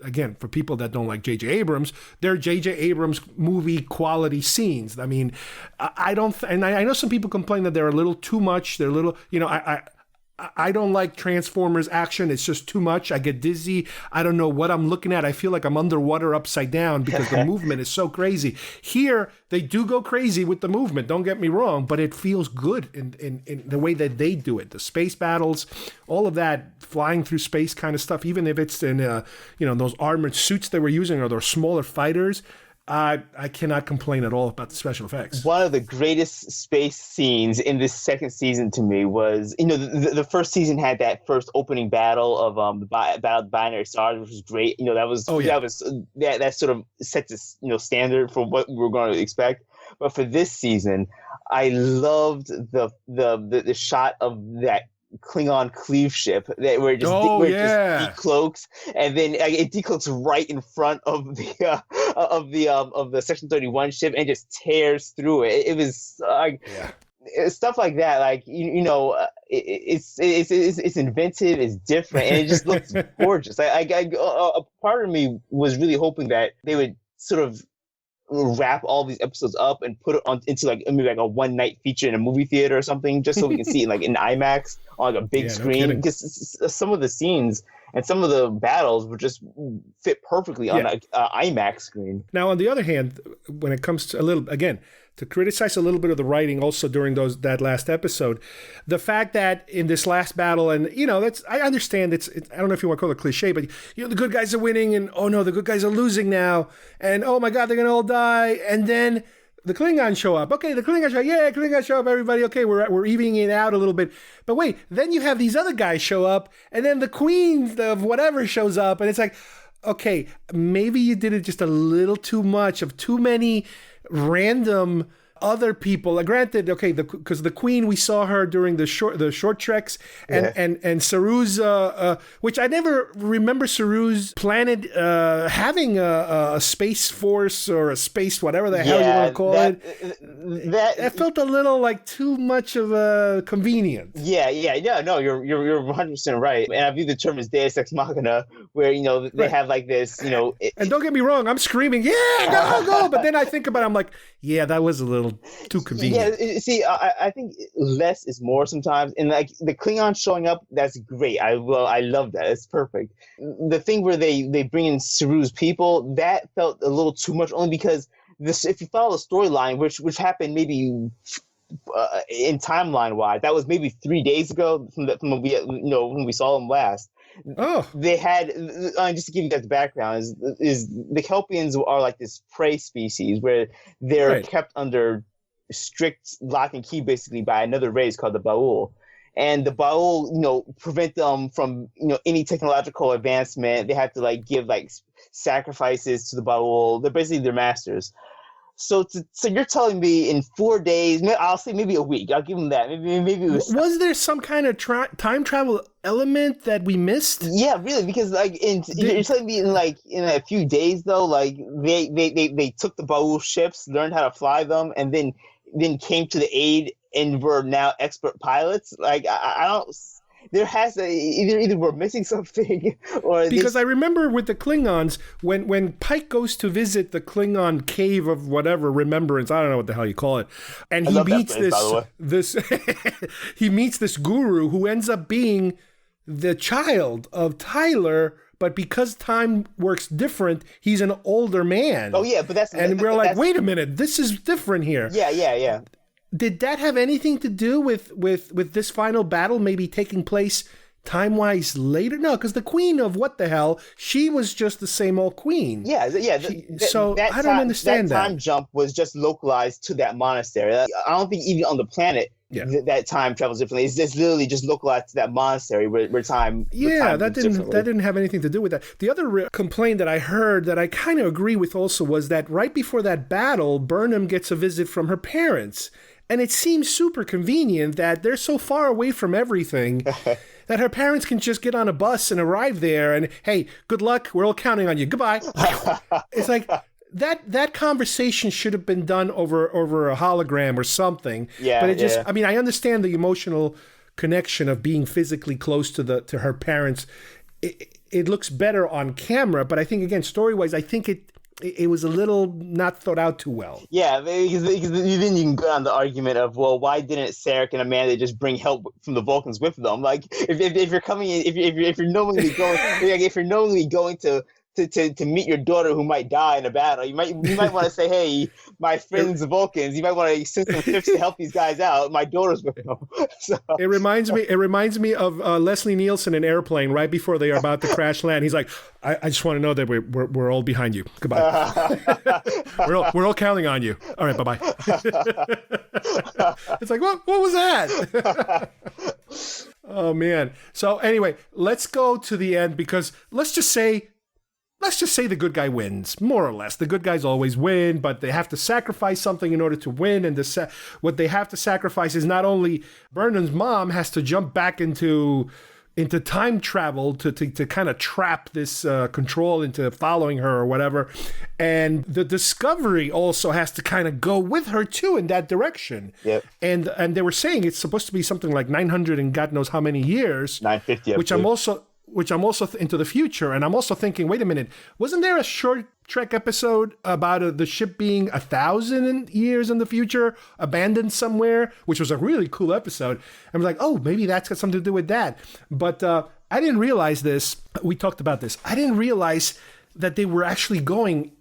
again, for people that don't like J.J. Abrams, they're J.J. Abrams movie quality scenes. I mean, I don't, and I know some people complain that they're a little too much. They're a little, I don't like Transformers action. It's just too much. I get dizzy. I don't know what I'm looking at. I feel like I'm underwater upside down because the movement is so crazy. Here, they do go crazy with the movement. Don't get me wrong, but it feels good in the way that they do it. The space battles, all of that flying through space kind of stuff, even if it's in, those armored suits they were using or those smaller fighters, I cannot complain at all about the special effects. One of the greatest space scenes in this second season to me was, the first season had that first opening battle of the Battle of the Binary Stars, which was great. That sort of set the standard for what we were going to expect. But for this season, I loved the shot of that Klingon cleave ship where it just decloaks, and then it decloaks right in front of the Section 31 ship and just tears through it. It was stuff like that. Like it's inventive, it's different, and it just looks gorgeous. A part of me was really hoping that they would sort of wrap all these episodes up and put it into maybe like a one night feature in a movie theater or something, just so we can see it like in IMAX on like a big screen. Because some of the scenes and some of the battles would just fit perfectly on an IMAX screen. Now, on the other hand, when it comes to to criticize a little bit of the writing also during that last episode, the fact that in this last battle, and I understand it's I don't know if you want to call it cliche, but the good guys are winning, and oh no, the good guys are losing now, and oh my God, they're gonna all die, and then the Klingons show up. Okay, the Klingons show up. Yeah, Klingons show up. Everybody, okay, we're evening it out a little bit. But wait, then you have these other guys show up, and then the Queen of whatever shows up, and it's like, okay, maybe you did it just a little too much of too many random other people. Granted, okay, because the Queen, we saw her during the short treks, and Saru's, which I never remember Saru's planet having a space force or a space whatever the hell you want to call it. That felt a little like too much of a convenience. Yeah, no, you're 100% right, and I view the term as Deus Ex Machina, where they have like this, and don't get me wrong, I'm screaming, yeah, go, but then I think about it, I'm like, yeah, that was a little too convenient. Yeah, see, I think less is more sometimes, and like the Klingons showing up, that's great. I love that. It's perfect. The thing where they bring in Saru's people, that felt a little too much, only because if you follow the storyline, which happened maybe in timeline wise, that was maybe 3 days ago from when we saw them last. Oh, they had just to give you guys the background is the Kelpians are like this prey species where they're kept under strict lock and key basically by another race called the Baul, and the Baul prevent them from any technological advancement. They have to give sacrifices to the Baul. They're basically their masters. So you're telling me in 4 days, I'll say maybe a week, I'll give them that. Maybe it was there some kind of time travel element that we missed? Yeah, really, because you're telling me in a few days though, they took the Baul ships, learned how to fly them, and then came to the aid and were now expert pilots. I don't. There has to either we're missing something, or because I remember with the Klingons when Pike goes to visit the Klingon cave of whatever remembrance, I don't know what the hell you call it, and he meets this he meets this guru who ends up being the child of Tyler. But because time works different, he's an older man. Oh yeah, but we're like, wait a minute, this is different here. Yeah. Did that have anything to do with this final battle maybe taking place time-wise later? No, because the Queen of what the hell, she was just the same old queen. Yeah. I don't understand that. That time jump was just localized to that monastery. I don't think even on the planet that time travels differently. It's just literally just localized to that monastery where time. Yeah, that didn't have anything to do with that. The other complaint that I heard that I kind of agree with also was that right before that battle, Burnham gets a visit from her parents. And it seems super convenient that they're so far away from everything that her parents can just get on a bus and arrive there and, hey, good luck, we're all counting on you, goodbye. It's like that conversation should have been done over a hologram or something. Yeah, but it just, I mean, I understand the emotional connection of being physically close to her parents it looks better on camera, but I think, again, story-wise, I think it was a little not thought out too well. Yeah, because then you can go on the argument of, well, why didn't Sarek and Amanda just bring help from the Vulcans with them? Like, if you're coming in, if you're knowingly going, if you're knowingly going to meet your daughter who might die in a battle, you might want to say, hey, my friends the Vulcans, you might want to send some ships to help these guys out. My daughter's with them. So. It reminds me of Leslie Nielsen in Airplane right before they are about to crash land. He's like, I just want to know that we're all behind you. Goodbye. we're all counting on you. All right, bye-bye. It's like, what was that? Oh man. So anyway, let's go to the end, because let's just say the good guy wins, more or less. The good guys always win, but they have to sacrifice something in order to win. And what they have to sacrifice is not only Burnham's mom has to jump back into time travel to kind of trap this control into following her or whatever. And the Discovery also has to kind of go with her too in that direction. Yep. And they were saying it's supposed to be something like 900 and God knows how many years. 950. Which I'm also into the future. And I'm also thinking, wait a minute, wasn't there a short Trek episode about the ship being 1,000 years in the future, abandoned somewhere, which was a really cool episode. I was like, oh, maybe that's got something to do with that. But I didn't realize this. We talked about this. I didn't realize that they were actually going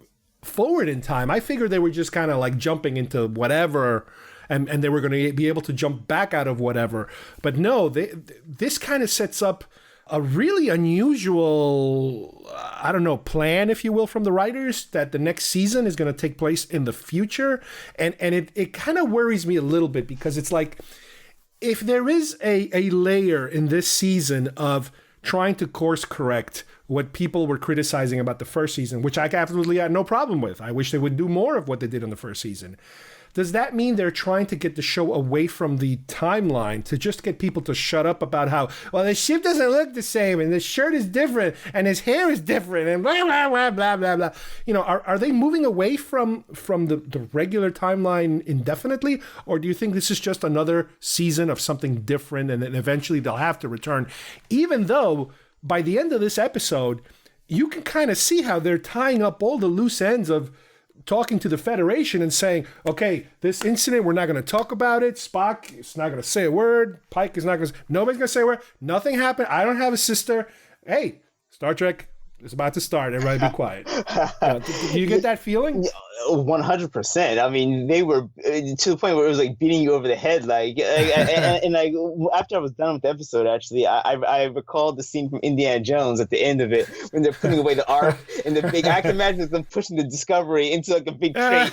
forward in time. I figured they were just kind of like jumping into whatever, and they were going to be able to jump back out of whatever. But no, this kind of sets up a really unusual, plan, if you will, from the writers, that the next season is going to take place in the future. And it kind of worries me a little bit, because it's like, if there is a layer in this season of trying to course correct what people were criticizing about the first season, which I absolutely had no problem with. I wish they would do more of what they did in the first season. Does that mean they're trying to get the show away from the timeline to just get people to shut up about how, well, the ship doesn't look the same, and the shirt is different, and his hair is different, and blah, blah, blah, blah, blah, blah. You know, are they moving away from the regular timeline indefinitely? Or do you think this is just another season of something different, and then eventually they'll have to return? Even though by the end of this episode, you can kind of see how they're tying up all the loose ends of talking to the Federation and saying, okay, this incident, we're not going to talk about it. Spock is not going to say a word. Pike is not going to, nobody's going to say a word. Nothing happened. I don't have a sister. Hey, Star Trek is about to start. Everybody be quiet. Do you get that feeling? 100%. I mean, they were to the point where it was like beating you over the head. And like after I was done with the episode, actually, I recalled the scene from Indiana Jones at the end of it when they're putting away the Ark and the big. I can imagine them pushing the Discovery into like a big crate.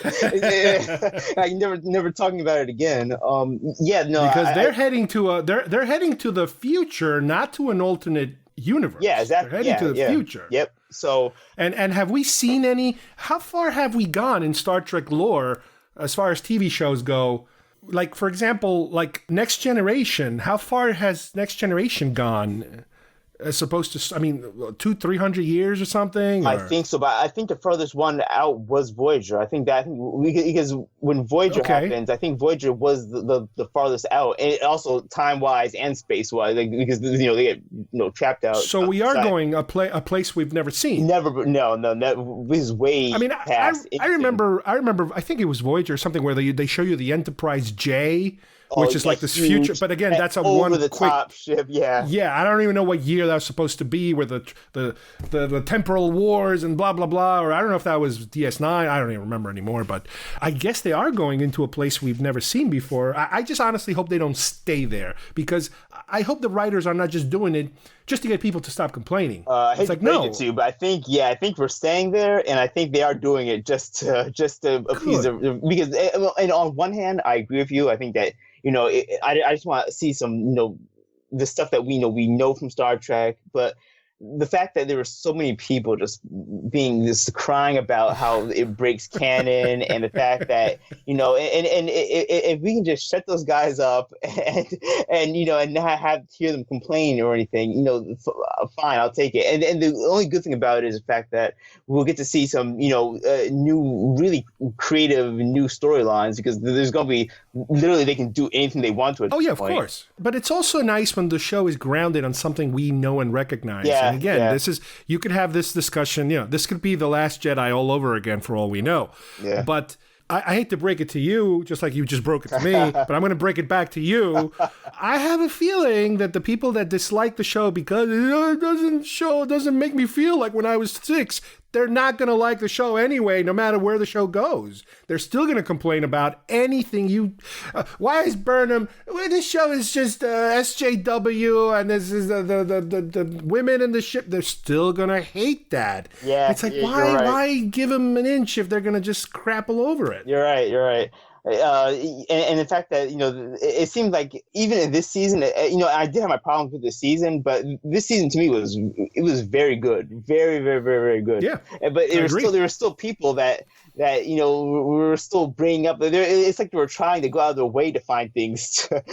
Like never talking about it again. Because they're heading to they're heading to the future, not to an alternate universe. Yeah, exactly. They're heading to the future. Yep. So and have we seen any? How far have we gone in Star Trek lore as far as TV shows go? Like, for example, like Next Generation. How far has Next Generation gone? As opposed to, 200-300 years or something? Or? I think so, but I think the furthest one out was Voyager. Because when Voyager happens, I think Voyager was the farthest out, and also time-wise and space-wise, because they get trapped out. So we are going a place we've never seen. No, this is way past. I remember. I think it was Voyager or something where they show you the Enterprise J. Which is like this huge, future, but again, that's a over the top ship. Yeah. I don't even know what year that was supposed to be, where the temporal wars and blah blah blah, or I don't know if that was DS9. I don't even remember anymore. But I guess they are going into a place we've never seen before. I just honestly hope they don't stay there, because I hope the writers are not just doing it just to get people to stop complaining. I hate to break it to you, but I think we're staying there, and I think they are doing it just to appease because. And on one hand, I agree with you. I think that. I just want to see some, the stuff that we know from Star Trek, but the fact that there were so many people just crying about how it breaks canon, and the fact that, and if we can just shut those guys up and not hear them complain or anything, fine, I'll take it. And the only good thing about it is the fact that we'll get to see some, new, really creative new storylines, because there's going to be literally they can do anything they want to. Oh yeah, of course. But it's also nice when the show is grounded on something we know and recognize. Yeah, and again, you could have this discussion. This could be The Last Jedi all over again for all we know. Yeah. But I hate to break it to you, just like you just broke it to me, but I'm going to break it back to you. I have a feeling that the people that dislike the show because it doesn't make me feel like when I was 6, they're not going to like the show anyway, no matter where the show goes. They're still going to complain about anything why is Burnham, this show is just SJW, and this is the women in the ship. They're still going to hate that. Yeah, it's like, why give them an inch if they're going to just crap all over it? You're right. And the fact that, it seemed like even in this season, I did have my problems with this season, but this season to me was very good, very, very, very, very good. Yeah, but there were still people that we were still bringing up. It's like they were trying to go out of their way to find things to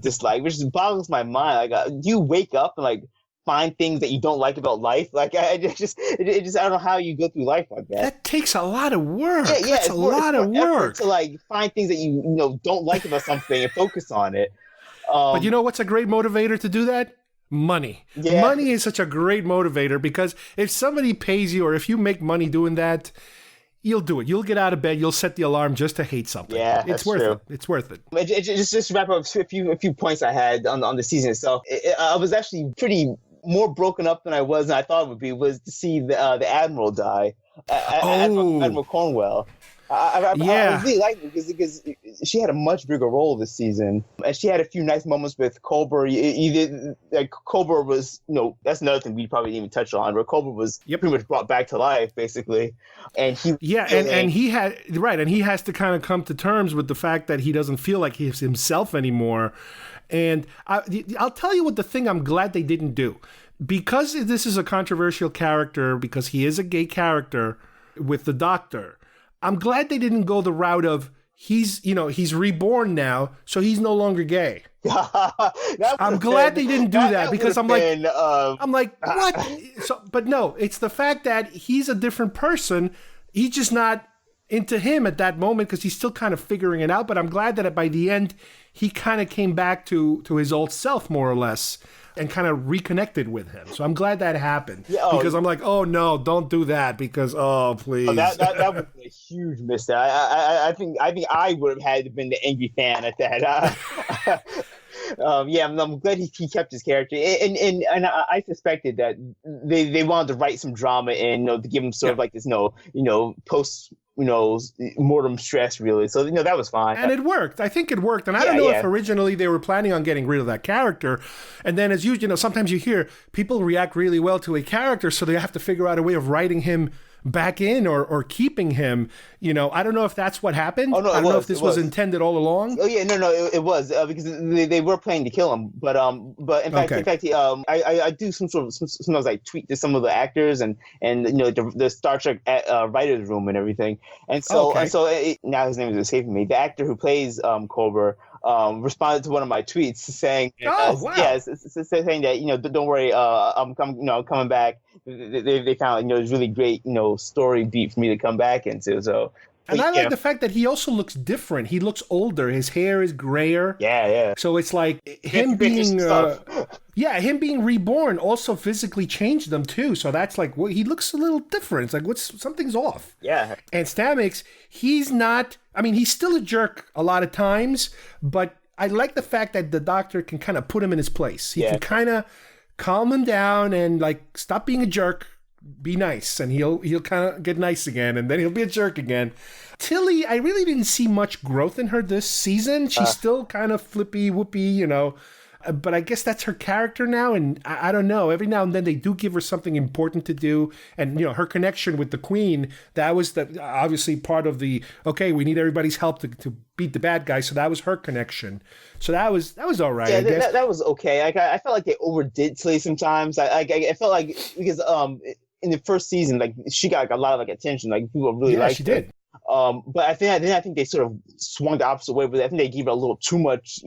dislike, which just boggles my mind. Like, do you wake up and like find things that you don't like about life? Like, I don't know how you go through life like that. That takes a lot of work. Yeah, That's a lot of work to like find things that you don't like about something and focus on it. But you know what's a great motivator to do that? Money. Yeah. Money is such a great motivator, because if somebody pays you, or if you make money doing that, you'll do it. You'll get out of bed. You'll set the alarm just to hate something. Yeah, it's worth it. It's worth it. Just to wrap up a few points I had on the season itself. I was actually pretty more broken up than I thought it would be, was to see the Admiral die. Admiral Cornwell. I really liked it because she had a much bigger role this season, and she had a few nice moments with Culber. Culber was, that's another thing we probably didn't even touch on, where Culber was pretty much brought back to life, basically. And he he has to kind of come to terms with the fact that he doesn't feel like he's himself anymore. And I'll tell you what the thing I'm glad they didn't do, because this is a controversial character, because he is a gay character with the Doctor. I'm glad they didn't go the route of he's reborn now, so he's no longer gay. I'm glad they didn't do that, because I'm like, what? But no, it's the fact that he's a different person. He's just not into him at that moment, because he's still kind of figuring it out. But I'm glad that by the end, he kind of came back to his old self, more or less, and kind of reconnected with him. So I'm glad that happened, because I'm like, oh no, don't do that, because please. That was a huge mistake. I think I would have had to been the angry fan at that. I'm glad he kept his character, and I suspected that they wanted to write some drama in, to give him sort of like this, post mortem stress, really. So that was fine, and it worked. I think it worked, and I don't know if originally they were planning on getting rid of that character, and then as sometimes you hear people react really well to a character, so they have to figure out a way of writing him back in or keeping him. I don't know if that's what happened. I don't know if this was intended all along. Oh yeah, no, it was because they were planning to kill him, but in fact, I do sometimes I tweet to some of the actors and the Star Trek writers' room and everything, and so now his name is escaping me. The actor who plays Culber responded to one of my tweets saying, saying that don't worry, I'm coming back. They found it's really great story beat for me to come back into. So. And I like the fact that he also looks different. He looks older. His hair is grayer. Yeah. So it's like him being, him being reborn also physically changed them too. So that's like, he looks a little different. It's like, something's off. Yeah. And Stamets, he's not. I mean, he's still a jerk a lot of times, but I like the fact that the Doctor can kind of put him in his place. He can kind of calm him down and like stop being a jerk. Be nice, and he'll kind of get nice again, and then he'll be a jerk again. Tilly, I really didn't see much growth in her this season. She's still kind of flippy, whoopy, but I guess that's her character now, and I don't know. Every now and then they do give her something important to do, and her connection with the Queen, that was obviously part of the, okay, we need everybody's help to beat the bad guy, so that was her connection. So that was all right, I guess. That was okay. I felt like they overdid Tilly sometimes. I felt like, because in the first season, like she got a lot of like attention, like people really liked her. She did. But I think they sort of swung the opposite way. But I think they gave her a little too much,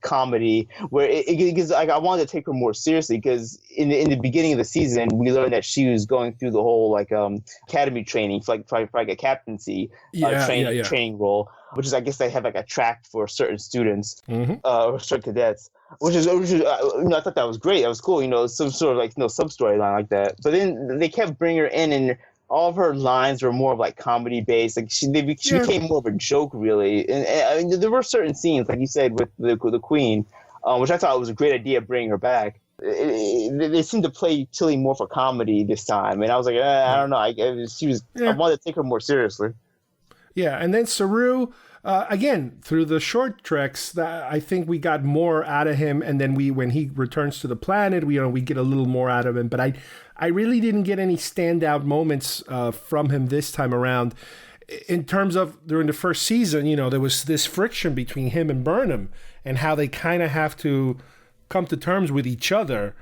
comedy. Where because like I wanted to take her more seriously because in the beginning of the season we learned that she was going through the whole academy training for a captaincy training role, which is I guess they have like a track for certain students or certain cadets. Which is I thought that was great. That was cool. Some sort of sub storyline like that. But then they kept bringing her in, and all of her lines were more of like comedy based. Like she became more of a joke, really. And I mean, there were certain scenes, like you said, with the Queen, which I thought was a great idea bringing her back. They seemed to play Tilly more for comedy this time, and I was like, I don't know. I wanted to take her more seriously. Yeah, and then Saru. Again, through the short treks, I think we got more out of him, and then when he returns to the planet, we get a little more out of him. But I really didn't get any standout moments from him this time around. In terms of during the first season, there was this friction between him and Burnham, and how they kind of have to come to terms with each other.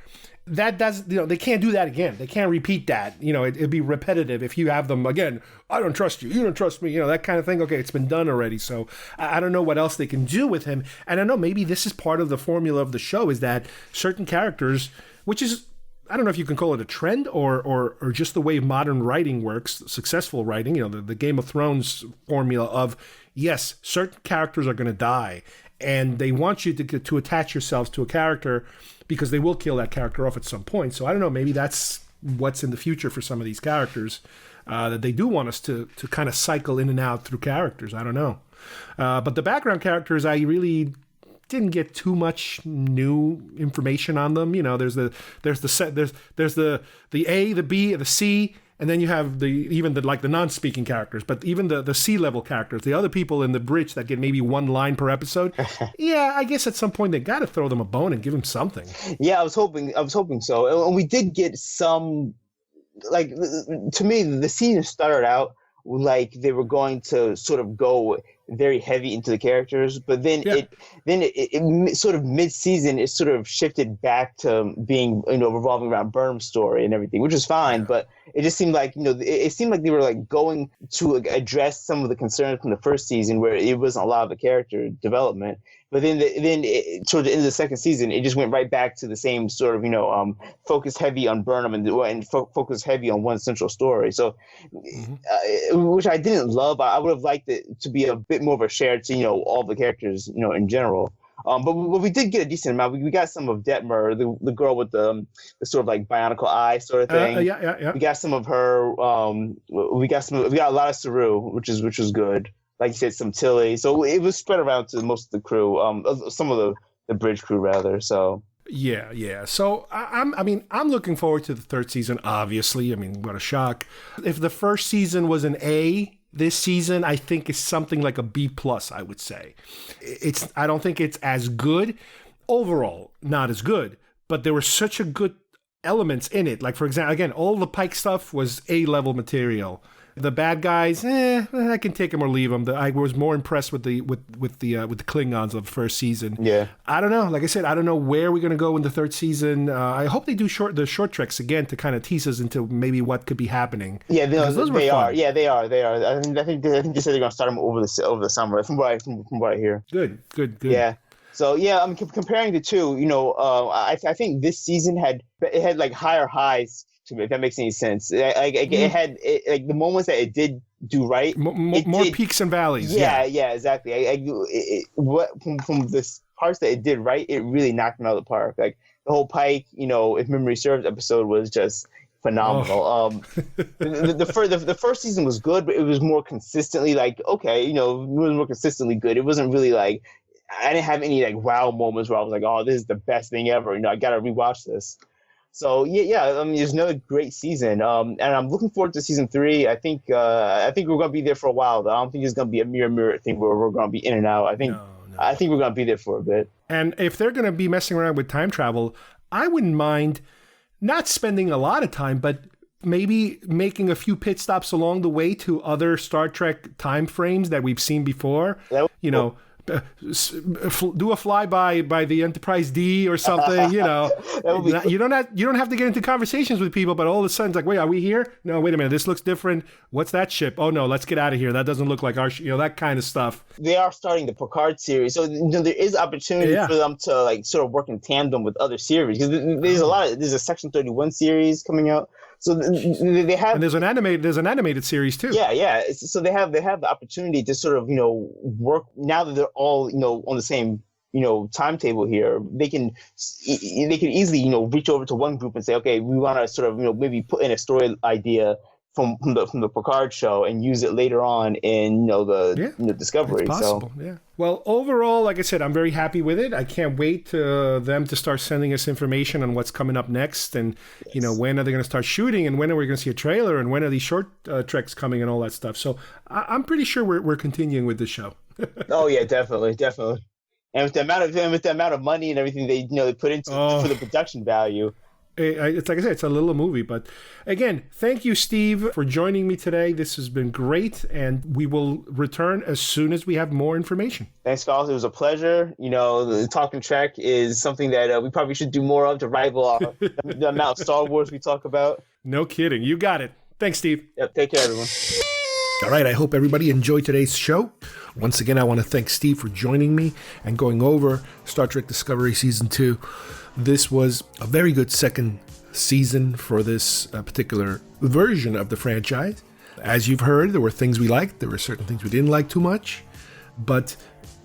That does, they can't do that again. They can't repeat that. It'd be repetitive if you have them again. I don't trust you. You don't trust me. That kind of thing. Okay, it's been done already. So I don't know what else they can do with him. And I know maybe this is part of the formula of the show is that certain characters, which is, I don't know if you can call it a trend or just the way modern writing works, successful writing, the Game of Thrones formula of, yes, certain characters are going to die. And they want you to attach yourselves to a character because they will kill that character off at some point. So I don't know, maybe that's what's in the future for some of these characters, that they do want us to kind of cycle in and out through characters. I don't know. But the background characters, I really didn't get too much new information on them. There's the A, the B, the C, and then you have the non-speaking characters, but even the C-level characters, the other people in the bridge that get maybe one line per episode. Yeah, I guess at some point they got to throw them a bone and give them something. Yeah, I was hoping so. And we did get some, to me, the season started out like they were going to sort of go very heavy into the characters, but then it sort of mid-season it sort of shifted back to being revolving around Burnham's story and everything, which is fine. But it just seemed like it seemed like they were like going to address some of the concerns from the first season where it wasn't a lot of the character development. But then toward the end of the second season, it just went right back to the same sort of focus heavy on Burnham and focus heavy on one central story. So, which I didn't love. I would have liked it to be a bit more of a share to all the characters in general. But we did get a decent amount. We got some of Detmer, the girl with the sort of like bionicle eye sort of thing. Yeah. We got some of her. We got a lot of Saru, which was good. Like you said, some Tilly. So it was spread around to most of the crew, some of the bridge crew rather. So yeah. So I'm looking forward to the third season. Obviously, what a shock! If the first season was an A, this season I think is something like a B+. I would say I don't think it's as good overall, not as good, but there were such a good elements in it. Like for example, again, all the Pike stuff was A-level material. The bad guys, I can take them or leave them. I was more impressed with the Klingons of the first season. Yeah, I don't know. Like I said, I don't know where we're going to go in the third season. I hope they do the short treks again to kind of tease us into maybe what could be happening. Yeah, they are. Yeah, they are. I think they said they're going to start them over the summer. From what I hear. Good. Yeah. So yeah, I'm comparing the two. I think this season had like higher highs. If that makes any sense, it had like the moments that it did do right. More peaks and valleys. Yeah, exactly. From the parts that it did right, it really knocked them out of the park. Like the whole Pike, if memory serves, episode was just phenomenal. The first season was good, but it was more consistently like it was more consistently good. It wasn't really like I didn't have any like wow moments where I was like, oh, this is the best thing ever. I gotta rewatch this. So yeah, it's another great season, and I'm looking forward to season 3. I think we're gonna be there for a while. Though I don't think it's gonna be a mirror thing where we're gonna be in and out. I think we're gonna be there for a bit. And if they're gonna be messing around with time travel, I wouldn't mind not spending a lot of time, but maybe making a few pit stops along the way to other Star Trek time frames that we've seen before. do a flyby by the Enterprise D or something, you know. You don't have to get into conversations with people, but all of a sudden it's like, wait, are we here? No, wait a minute, this looks different. What's that ship? Oh no, let's get out of here. That doesn't look like our that kind of stuff. They are starting the Picard series, so there is opportunity for them to like sort of work in tandem with other series, because there's a Section 31 series coming out. So they have, and there's an animated series too. Yeah. So they have the opportunity to sort of work now that they're all on the same timetable here. They can easily reach over to one group and say, okay, we want to sort of maybe put in a story idea from the Picard show and use it later on in the Discovery. It's possible, so. Yeah. Well, overall, like I said, I'm very happy with it. I can't wait to them to start sending us information on what's coming up next, and when are they going to start shooting, and when are we going to see a trailer, and when are these short treks coming, and all that stuff. So I'm pretty sure we're continuing with this show. Oh yeah, definitely. And with the amount of money and everything they put into for the production value. It's like I said, it's a little movie. But again, thank you, Steve, for joining me today. This has been great, and we will return as soon as we have more information. Thanks, Carlos. It was a pleasure. The Talking Trek is something that we probably should do more of to rival the amount of Star Wars we talk about. No kidding. You got it. Thanks, Steve. Yep, take care, everyone. All right, I hope everybody enjoyed today's show. Once again, I want to thank Steve for joining me and going over Star Trek Discovery Season 2. This was a very good second season for this particular version of the franchise. As you've heard, there were things we liked. There were certain things we didn't like too much. But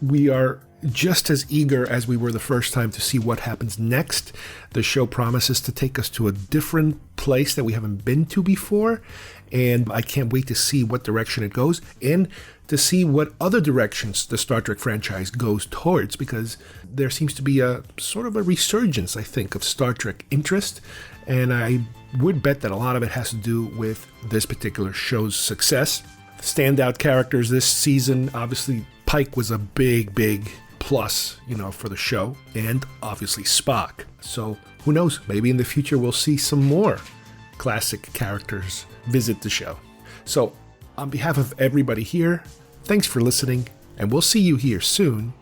we are just as eager as we were the first time to see what happens next. The show promises to take us to a different place that we haven't been to before. And I can't wait to see what direction it goes and to see what other directions the Star Trek franchise goes towards, because there seems to be a sort of a resurgence, I think, of Star Trek interest. And I would bet that a lot of it has to do with this particular show's success. Standout characters this season, obviously Pike was a big plus, for the show, and obviously Spock. So who knows, maybe in the future we'll see some more classic characters visit the show. So on behalf of everybody here, thanks for listening, and we'll see you here soon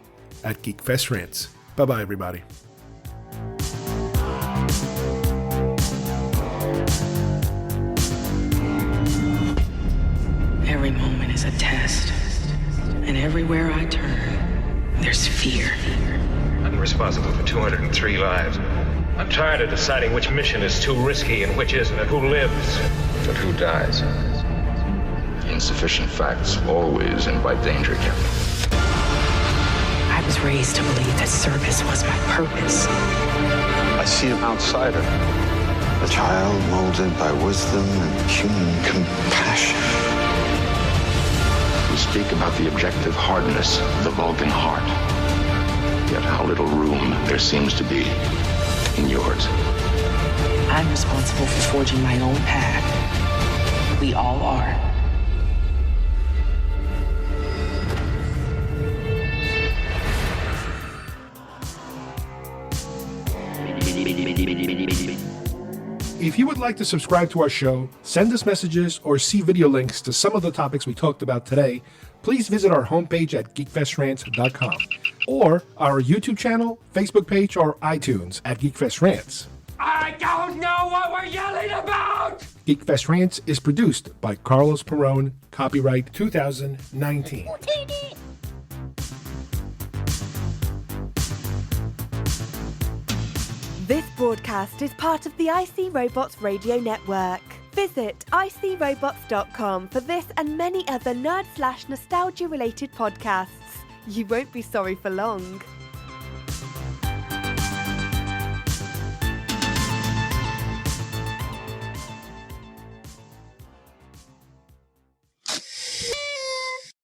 at GeekFest Rants. Bye-bye, everybody. Every moment is a test, and everywhere I turn, there's fear. I'm responsible for 203 lives. I'm tired of deciding which mission is too risky and which isn't, and who lives. But who dies? Insufficient facts always invite danger, Captain. I was raised to believe that service was my purpose. I see an outsider, a child molded by wisdom and human compassion. We speak about the objective hardness of the Vulcan heart. Yet how little room there seems to be in yours. I'm responsible for forging my own path. We all are. If you would like to subscribe to our show, send us messages, or see video links to some of the topics we talked about today, please visit our homepage at geekfestrants.com or our YouTube channel, Facebook page, or iTunes at GeekFest Rants. I don't know what we're yelling about! GeekFest Rants is produced by Carlos Perón, copyright 2019. This broadcast is part of the IC Robots Radio Network. Visit icrobots.com for this and many other nerd/nostalgia related podcasts. You won't be sorry for long.